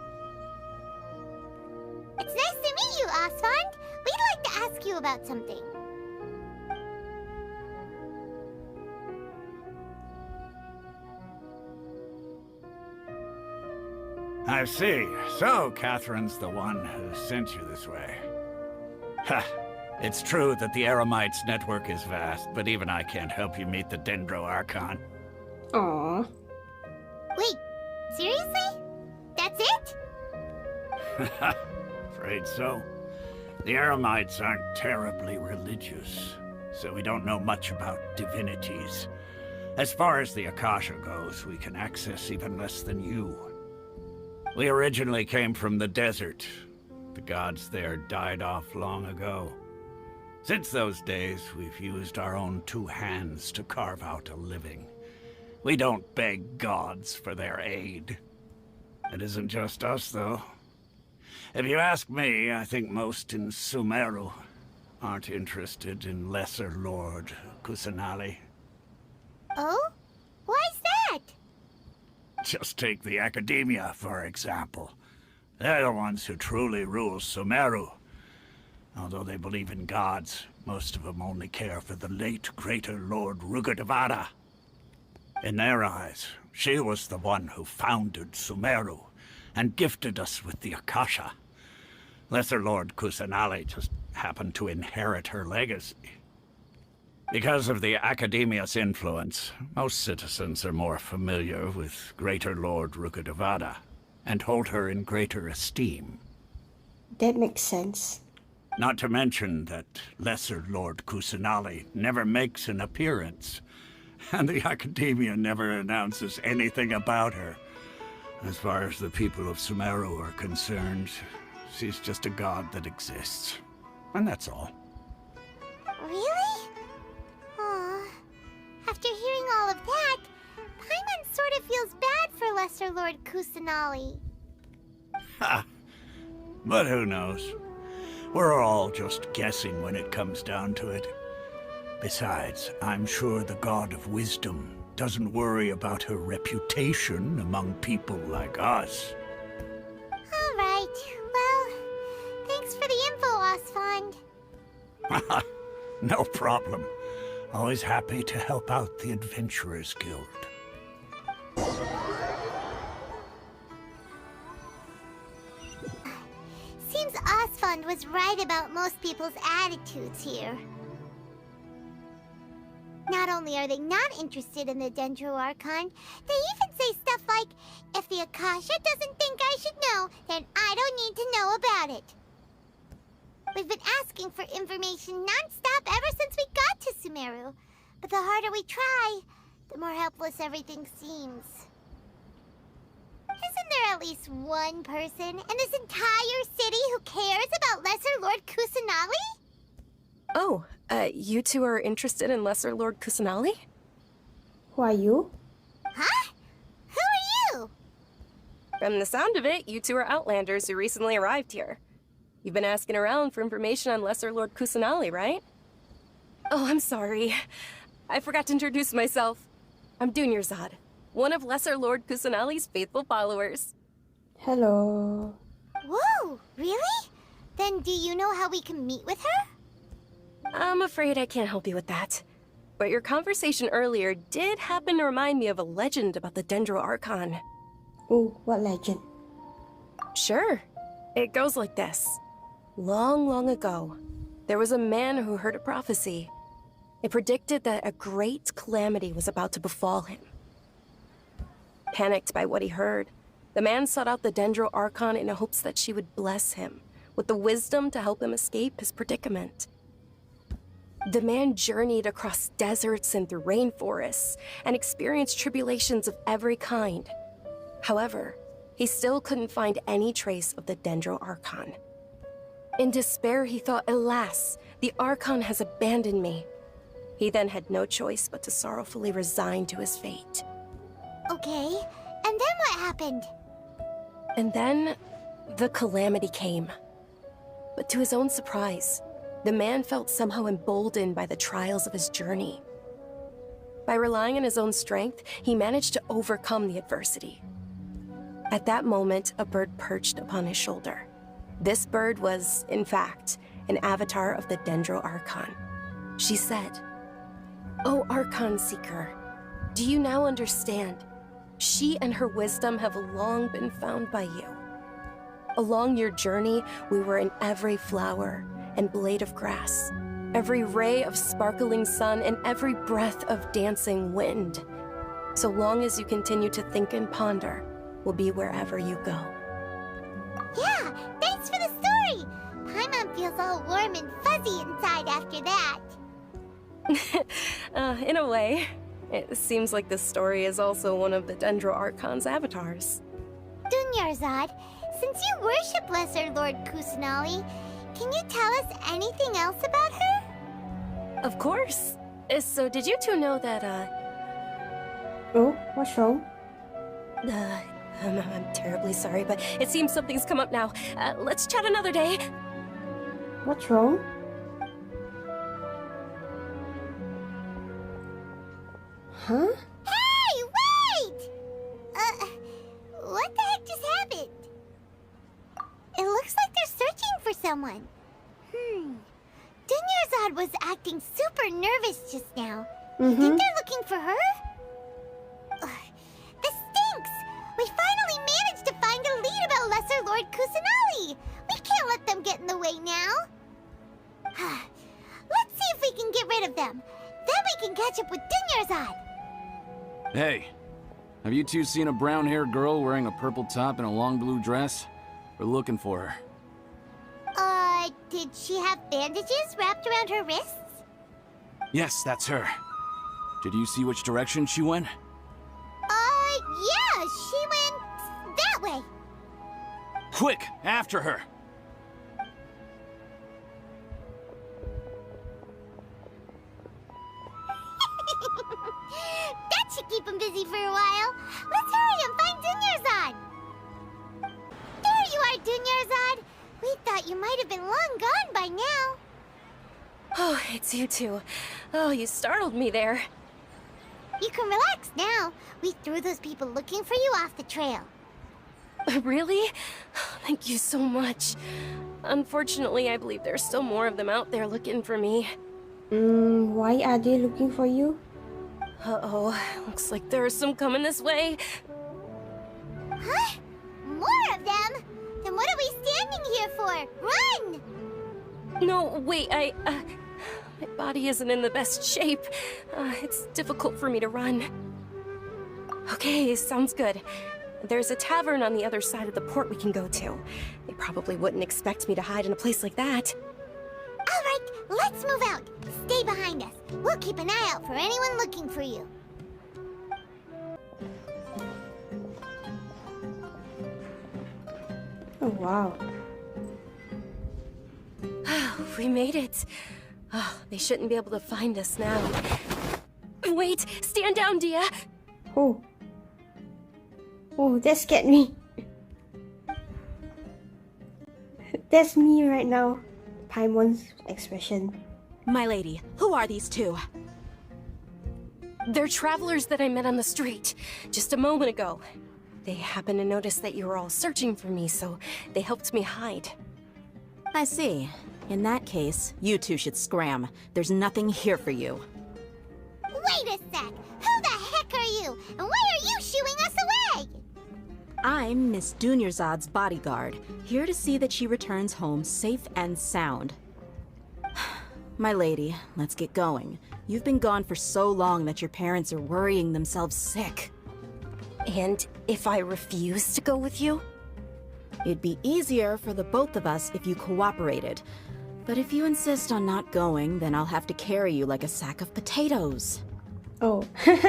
It's nice to meet you, Asfand. We'd like to ask you about something. I see. So, Catherine's the one who sent you this way. Ha! It's true that the Eremites network is vast, but even I can't help you meet the Dendro Archon. Aww. Wait, seriously? That's it? Afraid so. The Eremites aren't terribly religious, so we don't know much about divinities. As far as the Akasha goes, we can access even less than you. We originally came from the desert. The gods there died off long ago. Since those days, we've used our own two hands to carve out a living. We don't beg gods for their aid. It isn't just us, though. If you ask me, I think most in Sumeru aren't interested in Lesser Lord Kusanali. Oh? Why's that? Just take the Academia, for example. They're the ones who truly rule Sumeru. Although they believe in gods, most of them only care for the late Greater Lord Rugurtavara. In their eyes, she was the one who founded Sumeru and gifted us with the Akasha. Lesser Lord Kusanali just happened to inherit her legacy. Because of the Academia's influence, most citizens are more familiar with Greater Lord Rugurtavara and hold her in greater esteem. That makes sense. Not to mention that Lesser Lord Kusanali never makes an appearance, and the Academia never announces anything about her. As far as the people of Sumeru are concerned, she's just a god that exists. And that's all. Really? Aw. After hearing all of that, Paimon sort of feels bad for Lesser Lord Kusanali. Ha! But who knows? We're all just guessing when it comes down to it. Besides, I'm sure the God of Wisdom doesn't worry about her reputation among people like us. All right. Well, thanks for the info, Osfond. No problem. Always happy to help out the Adventurers Guild. Seems Osfond was right about most people's attitudes here. Not only are they not interested in the Dendro Archon, they even say stuff like, if the Akasha doesn't think I should know, then I don't need to know about it. We've been asking for information non-stop ever since we got to Sumeru. But the harder we try, the more helpless everything seems. Isn't there at least one person in this entire city who cares about Lesser Lord Kusanali? Oh, you two are interested in Lesser Lord Kusanali? Who are you? Huh? Who are you? From the sound of it, you two are Outlanders who recently arrived here. You've been asking around for information on Lesser Lord Kusanali, right? Oh, I'm sorry. I forgot to introduce myself. I'm Dunyarzad, one of Lesser Lord Kusanali's faithful followers. Hello. Whoa, really? Then do you know how we can meet with her? I'm afraid I can't help you with that. But your conversation earlier did happen to remind me of a legend about the Dendro Archon. Oh, what legend? Sure. It goes like this. Long, long ago, there was a man who heard a prophecy. It predicted that a great calamity was about to befall him. Panicked by what he heard, the man sought out the Dendro Archon in hopes that she would bless him with the wisdom to help him escape his predicament. The man journeyed across deserts and through rainforests and experienced tribulations of every kind. However, he still couldn't find any trace of the Dendro Archon. In despair, he thought, alas, the Archon has abandoned me. He then had no choice but to sorrowfully resign to his fate. Okay, and then what happened? And then, the calamity came. But to his own surprise, the man felt somehow emboldened by the trials of his journey. By relying on his own strength, he managed to overcome the adversity. At that moment, a bird perched upon his shoulder. This bird was, in fact, an avatar of the Dendro Archon. She said, "O Archon Seeker, do you now understand? She and her wisdom have long been found by you. Along your journey, we were in every flower and blade of grass, every ray of sparkling sun, and every breath of dancing wind. So long as you continue to think and ponder, we'll be wherever you go. Yeah, thanks for the story! Paimon feels all warm and fuzzy inside after that. In a way. It seems like this story is also one of the Dendro Archon's avatars. Dunyarzad, since you worship Lesser Lord Kusanali, can you tell us anything else about her? Of course. So did you two know that, Oh, what's wrong? I'm terribly sorry, but it seems something's come up now. Let's chat another day. What's wrong? Huh? Hey, wait! What the heck just happened? It looks like they're searching for someone. Dunyarzad was acting super nervous just now. You think they're looking for her? This stinks! We finally managed to find a lead about Lesser Lord Kusanali! We can't let them get in the way now. Let's see if we can get rid of them. Then we can catch up with Dunyarzad. Hey, have you two seen a brown-haired girl wearing a purple top and a long blue dress? We're looking for her. Did she have bandages wrapped around her wrists? Yes, that's her. Did you see which direction she went? Yeah, she went that way. Quick, after her! That should keep him busy for a while. Let's hurry and find Dunyarzad. There you are, Dunyarzad. We thought you might have been long gone by now. Oh, it's you two. Oh, you startled me there. You can relax now. We threw those people looking for you off the trail. Really? Thank you so much. Unfortunately, I believe there's still more of them out there looking for me. Why are they looking for you? Uh-oh, looks like there's some coming this way. Huh? More of them? Then what are we standing here for? Run! No, wait, my body isn't in the best shape. It's difficult for me to run. Okay, sounds good. There's a tavern on the other side of the port we can go to. They probably wouldn't expect me to hide in a place like that. All right, let's move out. Stay behind us. We'll keep an eye out for anyone looking for you. Oh, wow. We made it. Oh, they shouldn't be able to find us now. Wait, stand down, Dehya. Oh. Oh, that scared me. That's me right now. Paimon's expression. My lady, who are these two? They're travelers that I met on the street just a moment ago. They happened to notice that you were all searching for me, so they helped me hide. I see. In that case, you two should scram. There's nothing here for you. Wait a sec! Who the heck are you? And why are you shooing us away? I'm Miss Dunyarzad's bodyguard, here to see that she returns home safe and sound. My lady, let's get going. You've been gone for so long that your parents are worrying themselves sick. And if I refuse to go with you? It'd be easier for the both of us if you cooperated. But if you insist on not going, then I'll have to carry you like a sack of potatoes. Oh. Hey!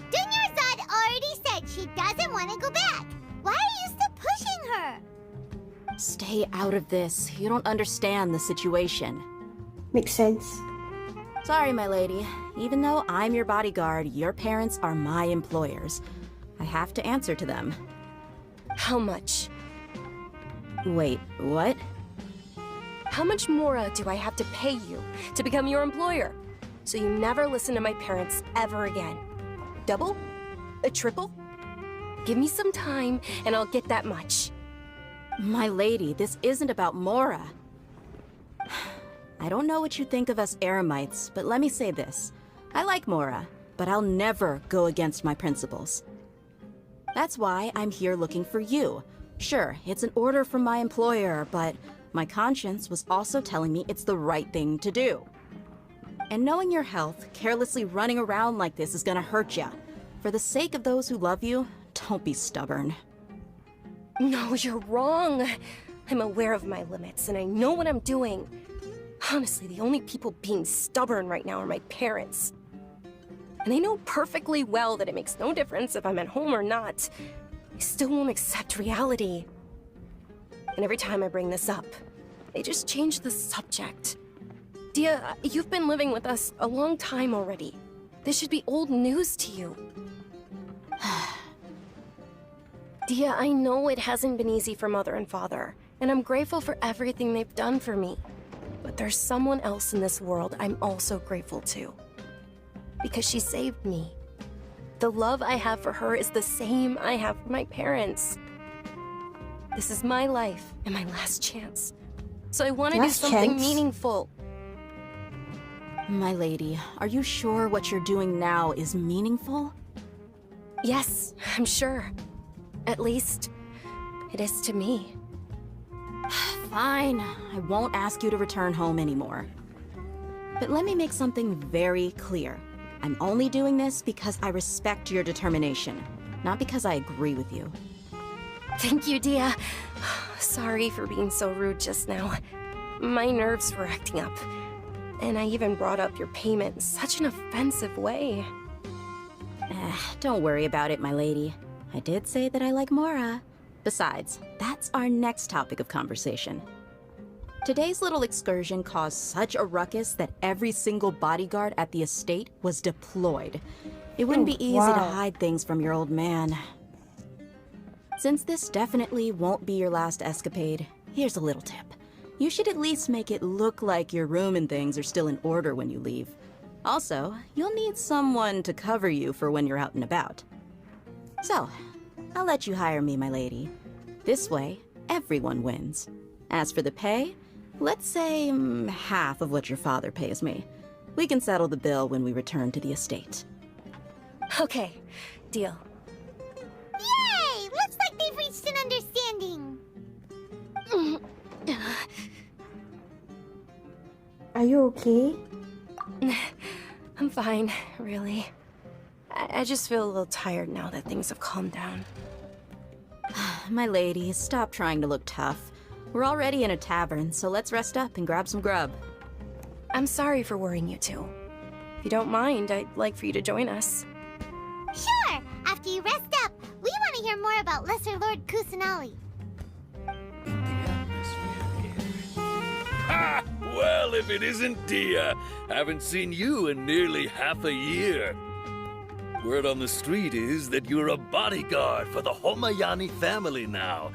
Dunyarzad already said she doesn't want to go back. Why are you still pushing her? Stay out of this. You don't understand the situation. Makes sense. Sorry, my lady. Even though I'm your bodyguard, your parents are my employers. I have to answer to them. How much? Wait, what? How much more do I have to pay you to become your employer? So you never listen to my parents ever again. Double? A triple? Give me some time and I'll get that much. My lady, this isn't about Mora. I don't know what you think of us Eremites, but let me say this. I like Mora. but I'll never go against my principles. That's why I'm here looking for you. Sure, it's an order from my employer, but my conscience was also telling me it's the right thing to do. And knowing your health, carelessly running around like this is gonna hurt ya. For the sake of those who love you, don't be stubborn. No, you're wrong. I'm aware of my limits, and I know what I'm doing. Honestly, the only people being stubborn right now are my parents. And they know perfectly well that it makes no difference if I'm at home or not. They still won't accept reality. And every time I bring this up, they just change the subject. Dehya, you've been living with us a long time already. This should be old news to you. Dehya, I know it hasn't been easy for Mother and Father, and I'm grateful for everything they've done for me. But there's someone else in this world I'm also grateful to. Because she saved me. The love I have for her is the same I have for my parents. This is my life and my last chance. So I want to do something meaningful. My lady, are you sure what you're doing now is meaningful? Yes, I'm sure. At least, it is to me. Fine, I won't ask you to return home anymore. But let me make something very clear. I'm only doing this because I respect your determination, not because I agree with you. Thank you, Dehya. Sorry for being so rude just now. My nerves were acting up. And I even brought up your payment in such an offensive way. Don't worry about it, my lady. I did say that I like Mora. Besides, that's our next topic of conversation. Today's little excursion caused such a ruckus that every single bodyguard at the estate was deployed. It wouldn't be easy to hide things from your old man. Since this definitely won't be your last escapade, here's a little tip. You should at least make it look like your room and things are still in order when you leave. Also, you'll need someone to cover you for when you're out and about. So, I'll let you hire me, my lady. This way, everyone wins. As for the pay, let's say half of what your father pays me. We can settle the bill when we return to the estate. Okay, deal. Yay! Looks like they've reached an understanding. Are you okay? I'm fine, really. I just feel a little tired now that things have calmed down. My lady, stop trying to look tough. We're already in a tavern, so let's rest up and grab some grub. I'm sorry for worrying you two. If you don't mind, I'd like for you to join us. Sure! After you rest up, we want to hear more about Lesser Lord Kusanali. Ha! Well, if it isn't Dehya, haven't seen you in nearly half a year. Word on the street is that you're a bodyguard for the Homayani family now.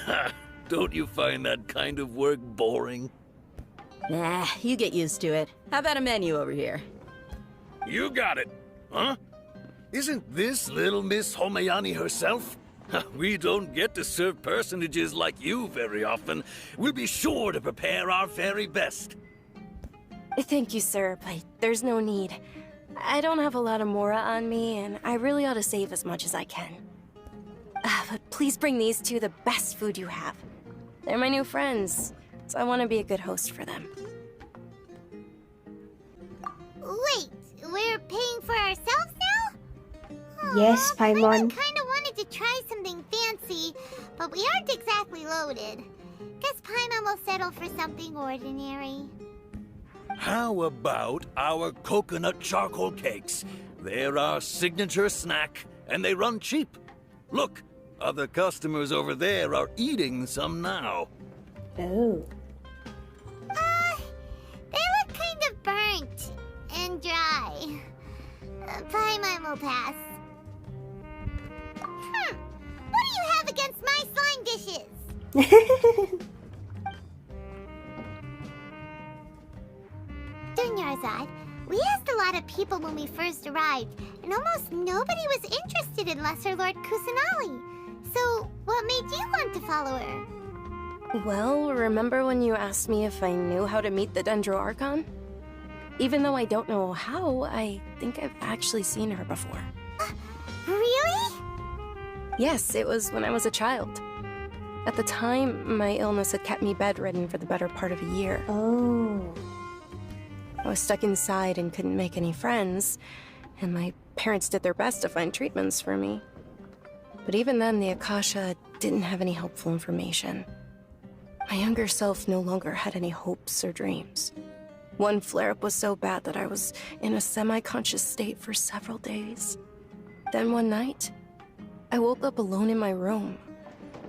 Ha! Don't you find that kind of work boring? Nah, you get used to it. How about a menu over here? You got it, huh? Isn't this little Miss Homayani herself? We don't get to serve personages like you very often. We'll be sure to prepare our very best. Thank you, sir, but there's no need. I don't have a lot of Mora on me, and I really ought to save as much as I can. But please bring these two the best food you have. They're my new friends, so I want to be a good host for them. Wait, we're paying for ourselves now? Yes, Paimon. I kind of wanted to try something fancy, but we aren't exactly loaded. Guess Paimon will settle for something ordinary. How about our coconut charcoal cakes? They're our signature snack, and they run cheap. Look, other customers over there are eating some now. Oh. They look kind of burnt and dry. Paimon will pass. What do you have against my slime dishes? Dunyarzad, we asked a lot of people when we first arrived, and almost nobody was interested in Lesser Lord Kusanali. So, what made you want to follow her? Well, remember when you asked me if I knew how to meet the Dendro Archon? Even though I don't know how, I think I've actually seen her before. Really? Yes, it was when I was a child. At the time, my illness had kept me bedridden for the better part of a year. Oh. I was stuck inside and couldn't make any friends, and my parents did their best to find treatments for me. But even then, the Akasha didn't have any helpful information. My younger self no longer had any hopes or dreams. One flare-up was so bad that I was in a semi-conscious state for several days. Then one night, I woke up alone in my room.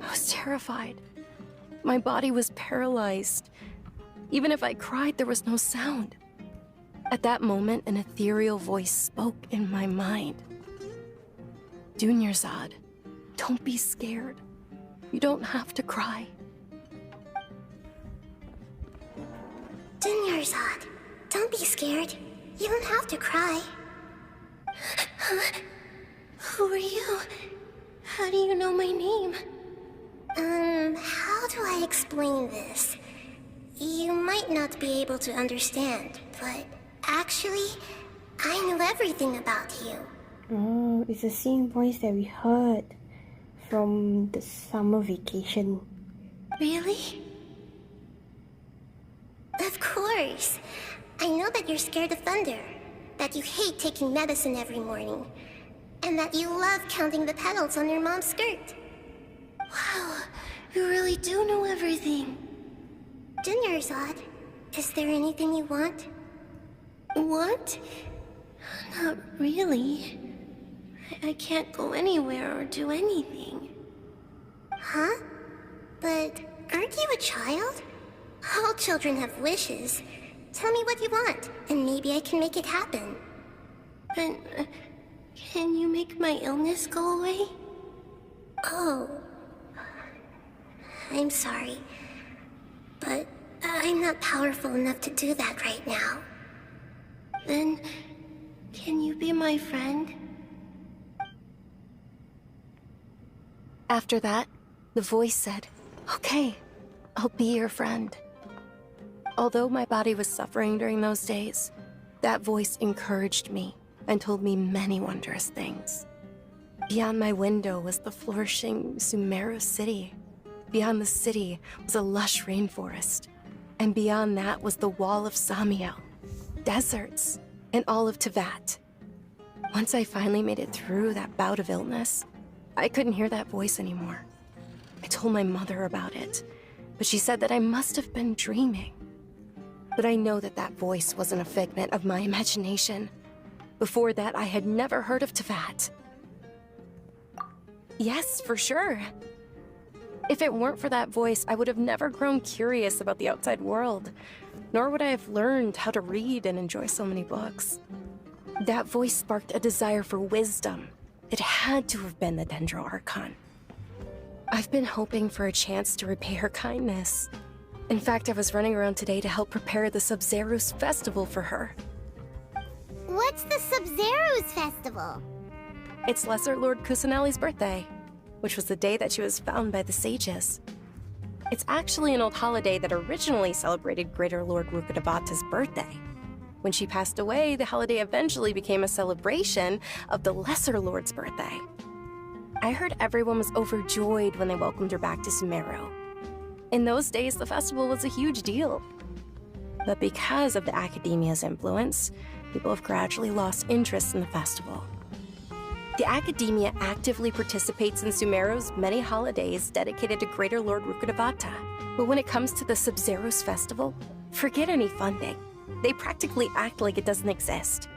I was terrified. My body was paralyzed. Even if I cried, there was no sound. At that moment, an ethereal voice spoke in my mind. Dunyarzad, don't be scared. You don't have to cry. Dunyarzad, don't be scared. You don't have to cry. Who are you? How do you know my name? How do I explain this? You might not be able to understand, but actually, I know everything about you. Oh, it's the same voice that we heard from the summer vacation. Really? Of course. I know that you're scared of thunder, that you hate taking medicine every morning, and that you love counting the petals on your mom's skirt. Wow, you really do know everything. Dunyarzad, is there anything you want? Want? Not really. I can't go anywhere or do anything. Huh? But aren't you a child? All children have wishes. Tell me what you want, and maybe I can make it happen. But can you make my illness go away? Oh. I'm sorry. But I'm not powerful enough to do that right now. Then, can you be my friend? After that, the voice said, "Okay, I'll be your friend." Although my body was suffering during those days, that voice encouraged me and told me many wondrous things. Beyond my window was the flourishing Sumeru city. Beyond the city was a lush rainforest. And beyond that was the wall of Samiel, deserts, and all of Tevat. Once I finally made it through that bout of illness, I couldn't hear that voice anymore. I told my mother about it, but she said that I must have been dreaming. But I know that that voice wasn't a figment of my imagination. Before that, I had never heard of Tevat. Yes, for sure. If it weren't for that voice, I would have never grown curious about the outside world, nor would I have learned how to read and enjoy so many books. That voice sparked a desire for wisdom. It had to have been the Dendro Archon. I've been hoping for a chance to repay her kindness. In fact, I was running around today to help prepare the Sub-Zero's festival for her. What's the Sub-Zero's festival? It's Lesser Lord Kusanali's birthday, which was the day that she was found by the sages. It's actually an old holiday that originally celebrated Greater Lord Rukkhadevata's birthday. When she passed away, the holiday eventually became a celebration of the Lesser Lord's birthday. I heard everyone was overjoyed when they welcomed her back to Sumeru. In those days, the festival was a huge deal. But because of the Academia's influence, people have gradually lost interest in the festival. The Academia actively participates in Sumeru's many holidays dedicated to Greater Lord Rukkhadevata. But when it comes to the Sub-Zero's festival, forget any funding. They practically act like it doesn't exist.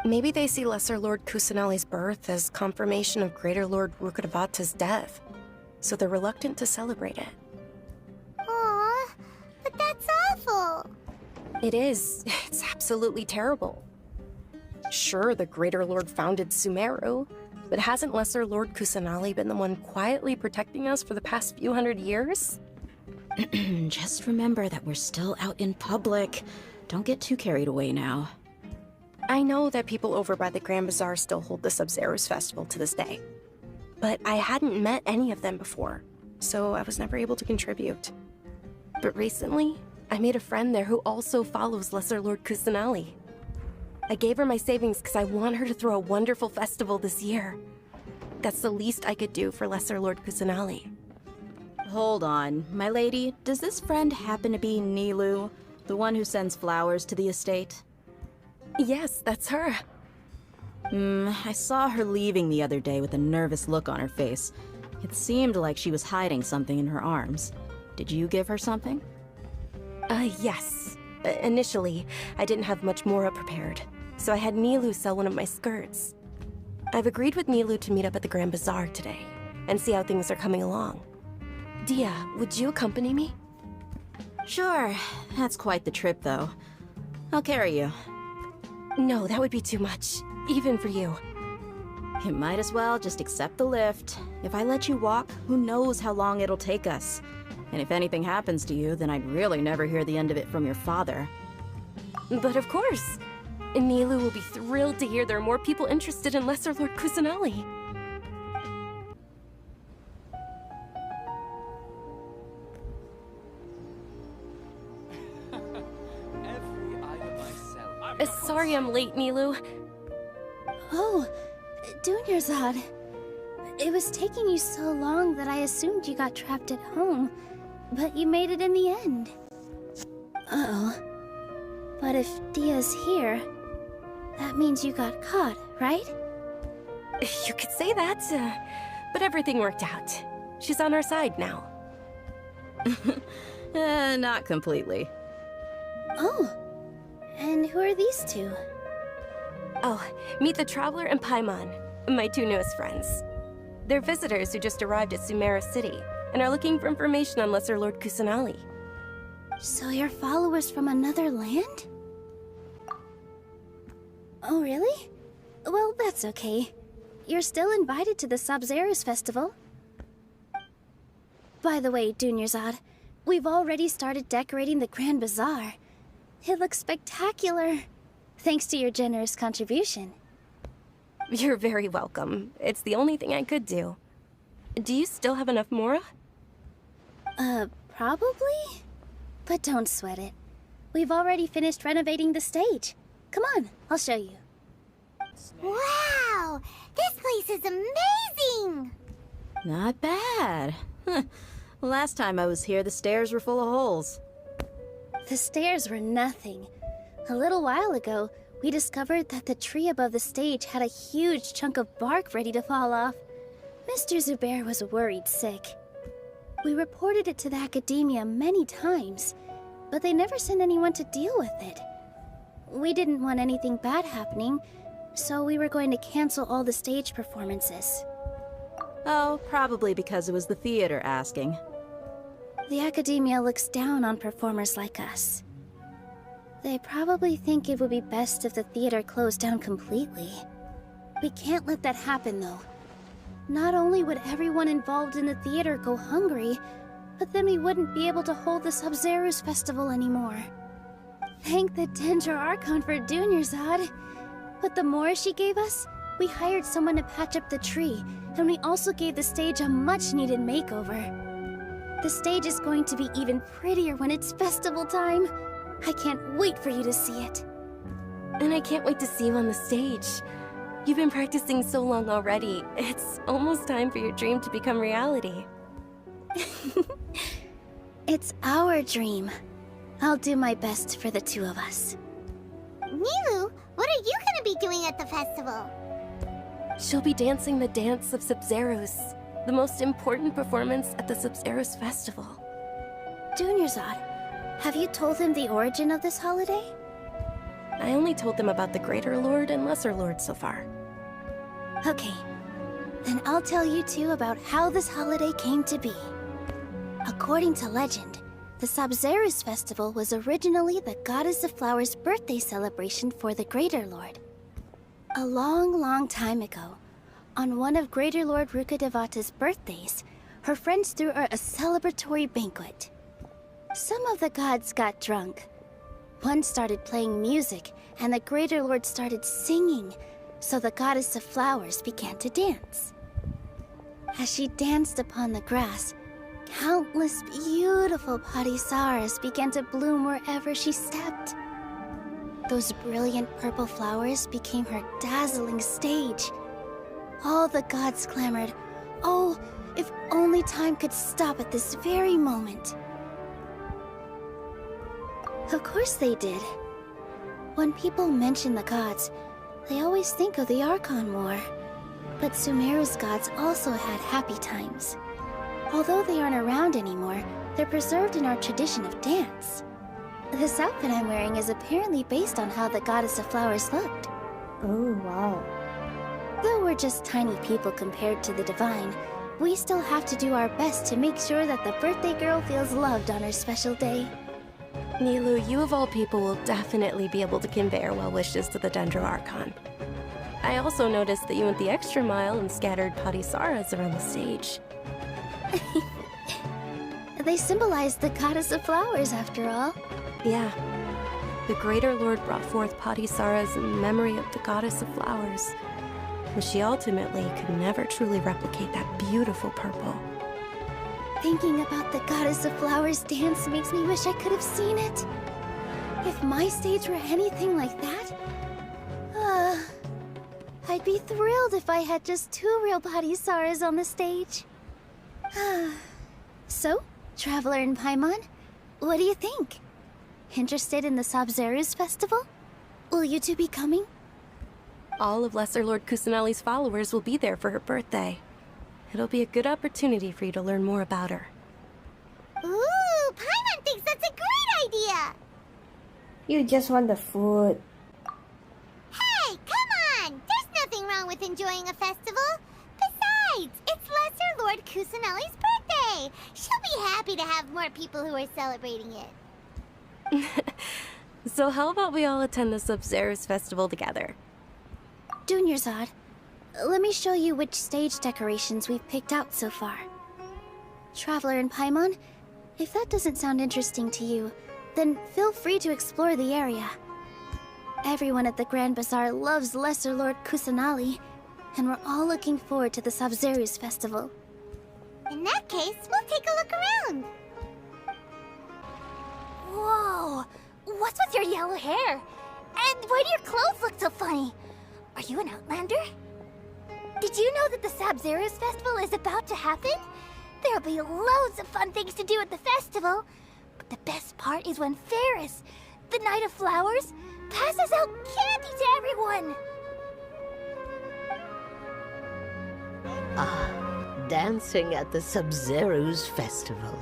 Maybe they see Lesser Lord Kusanali's birth as confirmation of Greater Lord Rukkhadevata's death, so they're reluctant to celebrate it. Aw, but that's awful. It is. It's absolutely terrible. Sure, the Greater Lord founded Sumeru, but hasn't Lesser Lord Kusanali been the one quietly protecting us for the past few hundred years? Just remember that we're still out in public. Don't get too carried away now. I know that people over by the Grand Bazaar still hold the Sub-Zero's festival to this day, but I hadn't met any of them before, so I was never able to contribute. But recently, I made a friend there who also follows Lesser Lord Kusanali. I gave her my savings because I want her to throw a wonderful festival this year. That's the least I could do for Lesser Lord Kusanali. Hold on, my lady. Does this friend happen to be Nilou, the one who sends flowers to the estate? Yes, that's her. I saw her leaving the other day with a nervous look on her face. It seemed like she was hiding something in her arms. Did you give her something? Yes. Initially, I didn't have much Mora prepared, so I had Nilou sell one of my skirts. I've agreed with Nilou to meet up at the Grand Bazaar today, and see how things are coming along. Dehya, would you accompany me? Sure. That's quite the trip, though. I'll carry you. No, that would be too much, even for you. You might as well just accept the lift. If I let you walk, who knows how long it'll take us. And if anything happens to you, then I'd really never hear the end of it from your father. But of course! Nilou will be thrilled to hear there are more people interested in Lesser Lord Kusanali. Sorry I'm late, Nilou. Oh, Dunyarzad. It was taking you so long that I assumed you got trapped at home, but you made it in the end. Uh-oh. But if Dehya's here, that means you got caught, right? You could say that, but everything worked out. She's on our side now. Not completely. Oh. And who are these two? Oh, meet the Traveler and Paimon, my two newest friends. They're visitors who just arrived at Sumeru City and are looking for information on Lesser Lord Kusanali. So you're followers from another land? Oh, really? Well, that's okay. You're still invited to the Sabzeruz Festival. By the way, Dunyarzad, we've already started decorating the Grand Bazaar. It looks spectacular, thanks to your generous contribution. You're very welcome. It's the only thing I could do. Do you still have enough Mora? Probably? But don't sweat it. We've already finished renovating the stage. Come on, I'll show you. Wow! This place is amazing! Not bad. Last time I was here, the stairs were full of holes. The stairs were nothing. A little while ago, we discovered that the tree above the stage had a huge chunk of bark ready to fall off. Mr. Zubair was worried sick. We reported it to the academia many times, but they never sent anyone to deal with it. We didn't want anything bad happening, so we were going to cancel all the stage performances. Oh, probably because it was the theater asking. The academia looks down on performers like us. They probably think it would be best if the theater closed down completely. We can't let that happen, though. Not only would everyone involved in the theater go hungry, but then we wouldn't be able to hold the Sabzeruz Festival anymore. Thank the Dendro Archon for Dunyarzad. With the Mora she gave us, we hired someone to patch up the tree, and we also gave the stage a much-needed makeover. The stage is going to be even prettier when it's festival time. I can't wait for you to see it. And I can't wait to see you on the stage. You've been practicing so long already. It's almost time for your dream to become reality. It's our dream. I'll do my best for the two of us. Nilou, what are you gonna be doing at the festival? She'll be dancing the dance of Sabzeruz, the most important performance at the Sabzeruz Festival. Dunyarzad, have you told him the origin of this holiday? I only told them about the Greater Lord and Lesser Lord so far. Okay, then I'll tell you two about how this holiday came to be. According to legend, the Sabzeruz Festival was originally the Goddess of Flowers' birthday celebration for the Greater Lord. A long, long time ago, on one of Greater Lord Rukkhadevata's birthdays, her friends threw her a celebratory banquet. Some of the gods got drunk. One started playing music, and the Greater Lord started singing, so the Goddess of Flowers began to dance. As she danced upon the grass, Countless beautiful Padisaras began to bloom wherever she stepped. Those brilliant purple flowers became her dazzling stage. All the gods clamored, "Oh, if only time could stop at this very moment." Of course they did. When people mention the gods, they always think of the Archon War. But Sumeru's gods also had happy times. Although they aren't around anymore, they're preserved in our tradition of dance. This outfit I'm wearing is apparently based on how the goddess of flowers looked. Oh, wow. Though we're just tiny people compared to the divine, we still have to do our best to make sure that the birthday girl feels loved on her special day. Nilou, you of all people will definitely be able to convey our well wishes to the Dendro Archon. I also noticed that you went the extra mile and scattered Padisaras around the stage. They symbolize the goddess of flowers, after all. Yeah. The Greater Lord brought forth Padisaras in memory of the goddess of flowers. But she ultimately could never truly replicate that beautiful purple. Thinking about the goddess of flowers dance makes me wish I could have seen it. If my stage were anything like that, I'd be thrilled if I had just 2 real Padisaras on the stage. So, Traveler and Paimon, what do you think? Interested in the Sabzeruz festival? Will you two be coming? All of Lesser Lord Kusanali's followers will be there for her birthday. It'll be a good opportunity for you to learn more about her. Ooh, Paimon thinks that's a great idea! You just want the food. Hey, come on! There's nothing wrong with enjoying a festival. Besides, it's Lesser Lord Kusanali's birthday. She'll be happy to have more people who are celebrating it. So how about we all attend the Sabzeruz festival together? Dunyarzad, let me show you which stage decorations we've picked out so far. Traveler and Paimon, if that doesn't sound interesting to you, then feel free to explore the area. Everyone at the Grand Bazaar loves Lesser Lord Kusanali, and we're all looking forward to the Sabzeruz festival. In that case, we'll take a look around. Whoa! What's with your yellow hair? And why do your clothes look so funny? Are you an outlander? Did you know that the Sabzeruz festival is about to happen? There'll be loads of fun things to do at the festival. But the best part is when Ferris, the Knight of Flowers, passes out candy to everyone. Dancing at the Sabzeruz festival.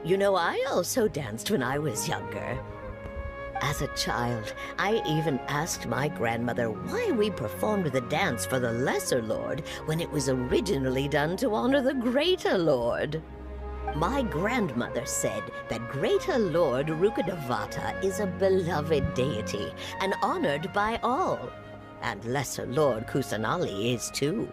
You know, I also danced when I was younger. As a child, I even asked my grandmother why we performed the dance for the Lesser Lord when it was originally done to honor the Greater Lord. My grandmother said that Greater Lord Rukkhadevata is a beloved deity and honored by all. And Lesser Lord Kusanali is too.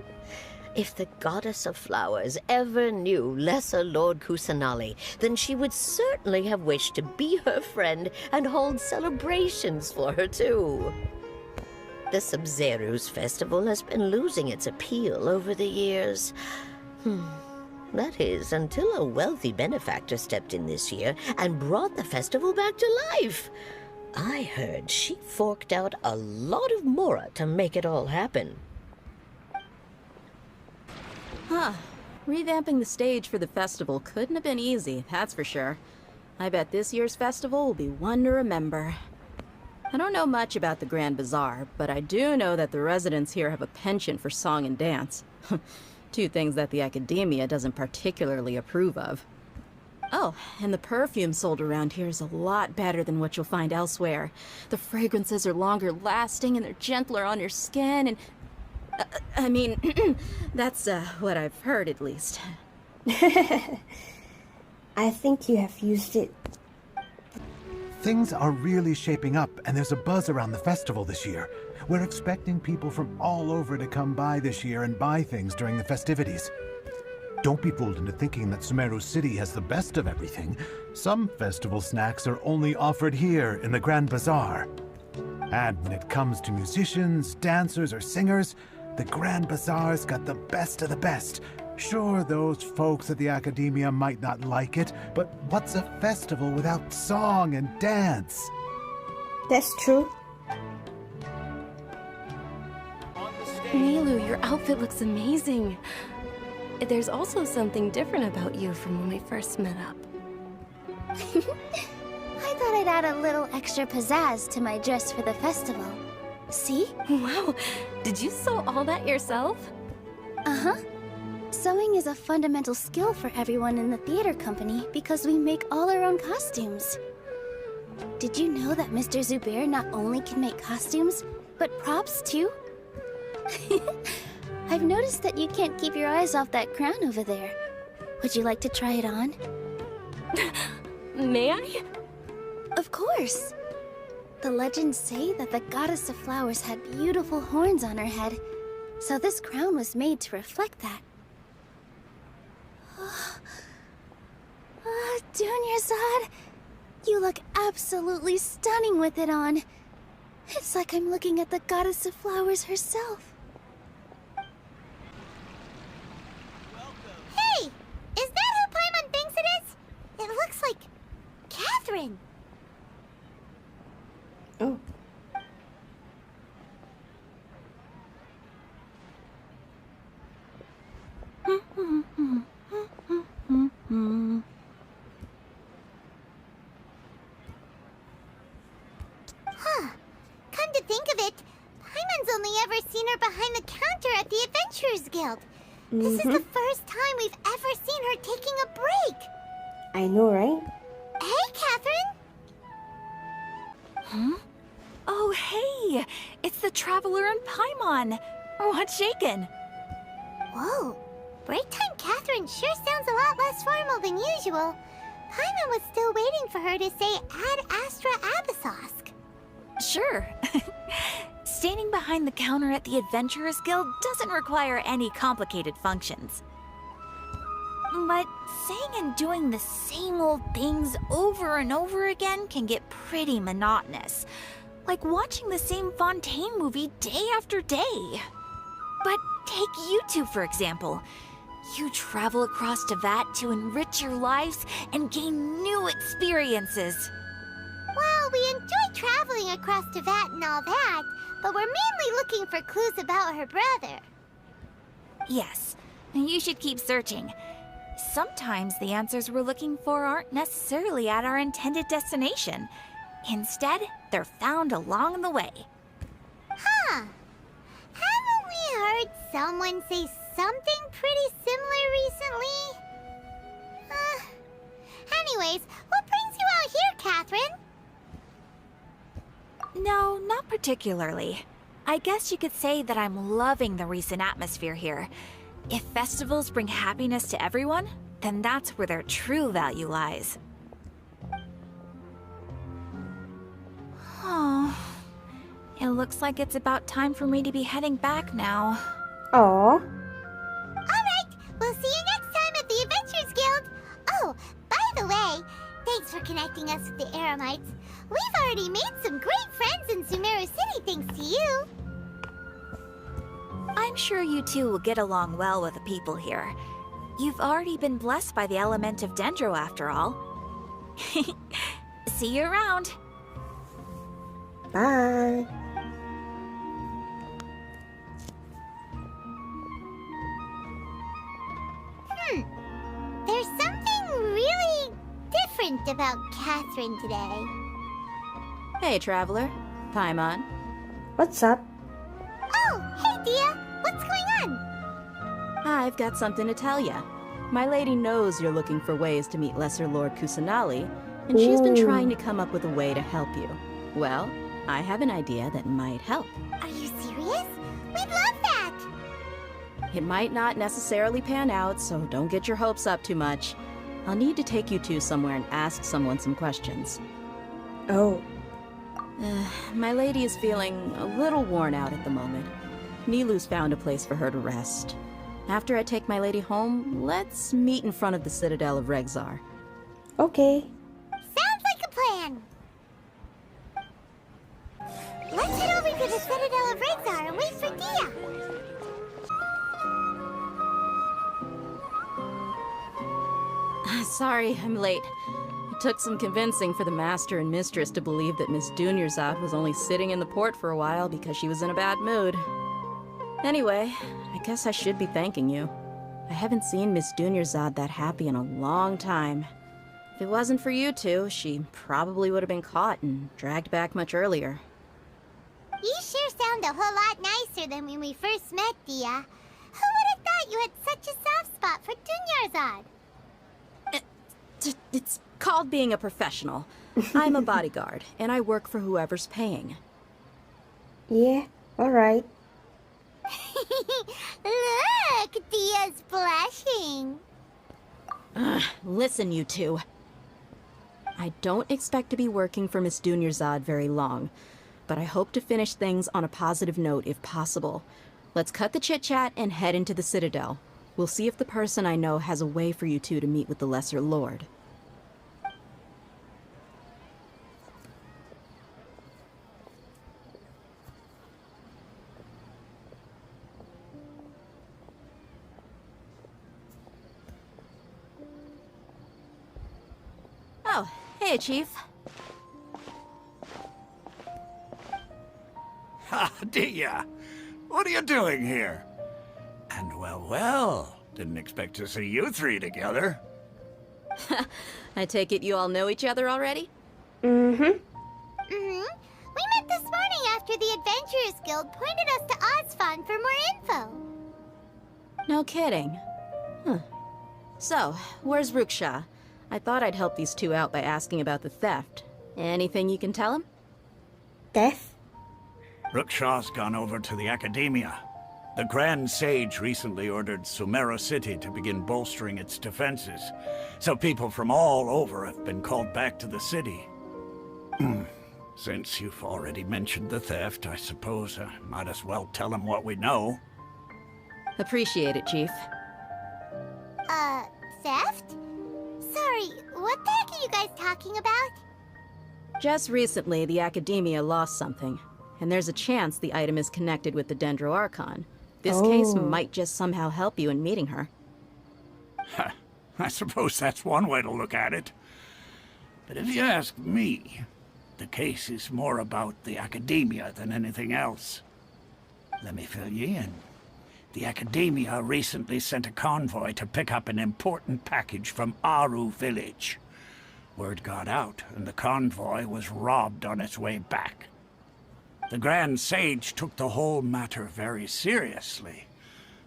If the Goddess of Flowers ever knew Lesser Lord Kusanali, then she would certainly have wished to be her friend and hold celebrations for her too. The Sabzeruz festival has been losing its appeal over the years. That is, until a wealthy benefactor stepped in this year and brought the festival back to life. I heard she forked out a lot of mora to make it all happen. Huh. Revamping the stage for the festival couldn't have been easy, that's for sure. I bet this year's festival will be one to remember. I don't know much about the Grand Bazaar, but I do know that the residents here have a penchant for song and dance. 2 things that the academia doesn't particularly approve of. Oh, and the perfume sold around here is a lot better than what you'll find elsewhere. The fragrances are longer lasting and they're gentler on your skin and... I mean, that's what I've heard at least. I think you have used it. Things are really shaping up, and there's a buzz around the festival this year. We're expecting people from all over to come by this year and buy things during the festivities. Don't be fooled into thinking that Sumeru City has the best of everything. Some festival snacks are only offered here in the Grand Bazaar. And when it comes to musicians, dancers, or singers, the Grand Bazaar's got the best of the best. Sure, those folks at the Academia might not like it, but what's a festival without song and dance? That's true. Nilou, your outfit looks amazing. There's also something different about you from when we first met up. I thought I'd add a little extra pizzazz to my dress for the festival. See? Wow, did you sew all that yourself? Uh-huh. Sewing is a fundamental skill for everyone in the theater company because we make all our own costumes. Did you know that Mr. Zubair not only can make costumes, but props too? I've noticed that you can't keep your eyes off that crown over there. Would you like to try it on? May I? Of course. The legends say that the goddess of flowers had beautiful horns on her head, so this crown was made to reflect that. Dunyarzad, you look absolutely stunning with it on. It's like I'm looking at the goddess of flowers herself. Hey! Is that who Paimon thinks it is? It looks like Catherine. Oh. Huh. Come to think of it, Paimon's only ever seen her behind the counter at the Adventurers Guild. This is the first time we've ever seen her taking a break. I know, right? Hey, Catherine! Huh? Oh, hey! It's the Traveler and Paimon! What's shaken? Whoa. Break time Catherine sure sounds a lot less formal than usual. Paimon was still waiting for her to say Ad Astra Abyssosk. Sure. Standing behind the counter at the Adventurers Guild doesn't require any complicated functions. But saying and doing the same old things over and over again can get pretty monotonous. Like watching the same Fontaine movie day after day. But take you two, for example. You travel across Teyvat to enrich your lives and gain new experiences. Well, we enjoy traveling across Teyvat and all that, but we're mainly looking for clues about her brother. Yes, you should keep searching. Sometimes the answers we're looking for aren't necessarily at our intended destination. Instead, they're found along the way. Huh. Haven't we heard someone say something pretty similar recently? Anyways, what brings you out here, Catherine? No, not particularly. I guess you could say that I'm loving the recent atmosphere here. If festivals bring happiness to everyone, then that's where their true value lies. Oh, it looks like it's about time for me to be heading back now. Aww. Alright, we'll see you next time at the Adventurers Guild. Oh, by the way, thanks for connecting us with the Eremites. We've already made some great friends in Sumeru City thanks to you. I'm sure you two will get along well with the people here. You've already been blessed by the element of Dendro after all. See you around. Bye. There's something really different about Catherine today. Hey, Traveler. Paimon. What's up? Oh, hey, Dehya. What's going on? I've got something to tell ya. My lady knows you're looking for ways to meet Lesser Lord Kusanali, and she's been trying to come up with a way to help you. Well, I have an idea that might help. Are you serious? We'd love that! It might not necessarily pan out, so don't get your hopes up too much. I'll need to take you two somewhere and ask someone some questions. Oh. My lady is feeling a little worn out at the moment. Nilou's found a place for her to rest. After I take my lady home, let's meet in front of the Citadel of Regzar. Okay. Sounds like a plan! Let's head over to the Citadel of Regzar and wait for Dehya! Sorry, I'm late. It took some convincing for the master and mistress to believe that Miss Dunyarzad was only sitting in the port for a while because she was in a bad mood. Anyway, I guess I should be thanking you. I haven't seen Miss Dunyarzad that happy in a long time. If it wasn't for you two, she probably would have been caught and dragged back much earlier. You sure sound a whole lot nicer than when we first met, Dehya. Who would have thought you had such a soft spot for Dunyarzad? It's called being a professional. I'm a bodyguard, and I work for whoever's paying. Yeah, alright. Look, Dehya's blushing. Listen, you two. I don't expect to be working for Miss Dunyarzad very long, but I hope to finish things on a positive note if possible. Let's cut the chit-chat and head into the Citadel. We'll see if the person I know has a way for you two to meet with the Lesser Lord. Oh, hey, Chief. Ha, Dehya! What are you doing here? And well, didn't expect to see you three together. I take it you all know each other already? Mm-hmm. We met this morning after the Adventurers Guild pointed us to Osfon for more info. No kidding. Huh. So, where's Ruksha? I thought I'd help these two out by asking about the theft. Anything you can tell him? Theft? Ruksha's gone over to the Academia. The Grand Sage recently ordered Sumeru City to begin bolstering its defenses, so people from all over have been called back to the city. Since you've already mentioned the theft, I suppose I might as well tell them what we know. Appreciate it, Chief. Theft? Sorry, what the heck are you guys talking about? Just recently, the Academia lost something, and there's a chance the item is connected with the Dendro Archon. This case might just somehow help you in meeting her. I suppose that's one way to look at it. But if you ask me, the case is more about the Academia than anything else. Let me fill you in. The Academia recently sent a convoy to pick up an important package from Aru village. Word got out, and the convoy was robbed on its way back. The Grand Sage took the whole matter very seriously.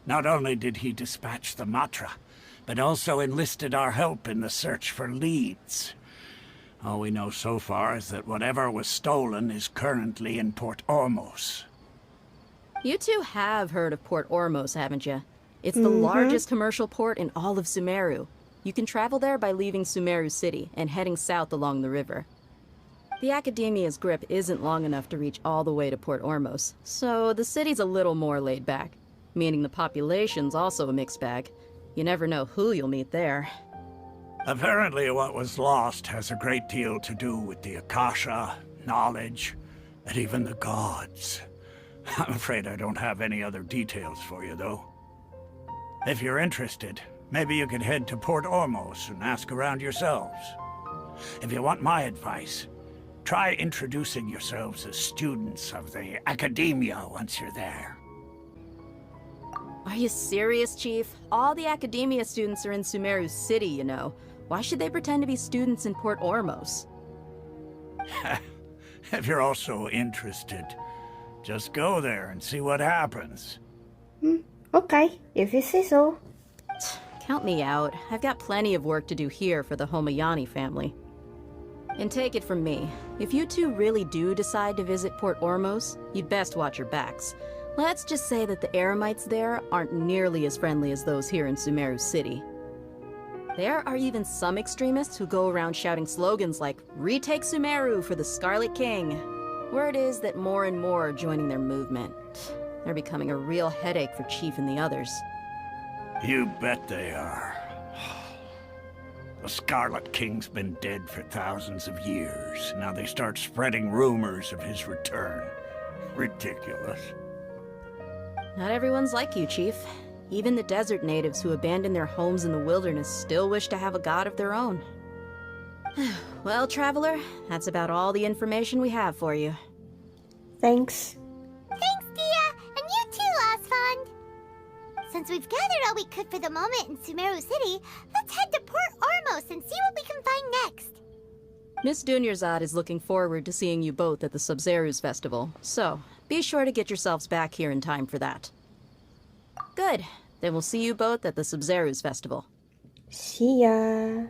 Not only did he dispatch the Matra, but also enlisted our help in the search for leads. All we know so far is that whatever was stolen is currently in Port Ormos. You two have heard of Port Ormos, haven't you? It's the largest commercial port in all of Sumeru. You can travel there by leaving Sumeru City and heading south along the river. The Academia's grip isn't long enough to reach all the way to Port Ormos, so the city's a little more laid back, meaning the population's also a mixed bag. You never know who you'll meet there. Apparently what was lost has a great deal to do with the Akasha, knowledge, and even the gods. I'm afraid I don't have any other details for you, though. If you're interested, maybe you could head to Port Ormos and ask around yourselves. If you want my advice, try introducing yourselves as students of the Academia once you're there. Are you serious, Chief? All the Academia students are in Sumeru City, you know. Why should they pretend to be students in Port Ormos? If you're also interested, just go there and see what happens. Okay, if you say so. Count me out. I've got plenty of work to do here for the Homayani family. And take it from me, if you two really do decide to visit Port Ormos, you'd best watch your backs. Let's just say that the Eremites there aren't nearly as friendly as those here in Sumeru City. There are even some extremists who go around shouting slogans like, "Retake Sumeru for the Scarlet King." Word is that more and more are joining their movement. They're becoming a real headache for Chief and the others. You bet they are. The Scarlet King's been dead for thousands of years. Now they start spreading rumors of his return. Ridiculous. Not everyone's like you, Chief. Even the desert natives who abandoned their homes in the wilderness still wish to have a god of their own. Well, Traveler, that's about all the information we have for you. Thanks. Thanks, Dehya, and you too, Asfand. Since we've gathered all we could for the moment in Sumeru City, let's head to Port Ormos and see what we can find next. Miss Dunyarzad is looking forward to seeing you both at the Sub-Zeru's festival, so be sure to get yourselves back here in time for that. Good. Then we'll see you both at the Sub-Zeru's festival. See ya.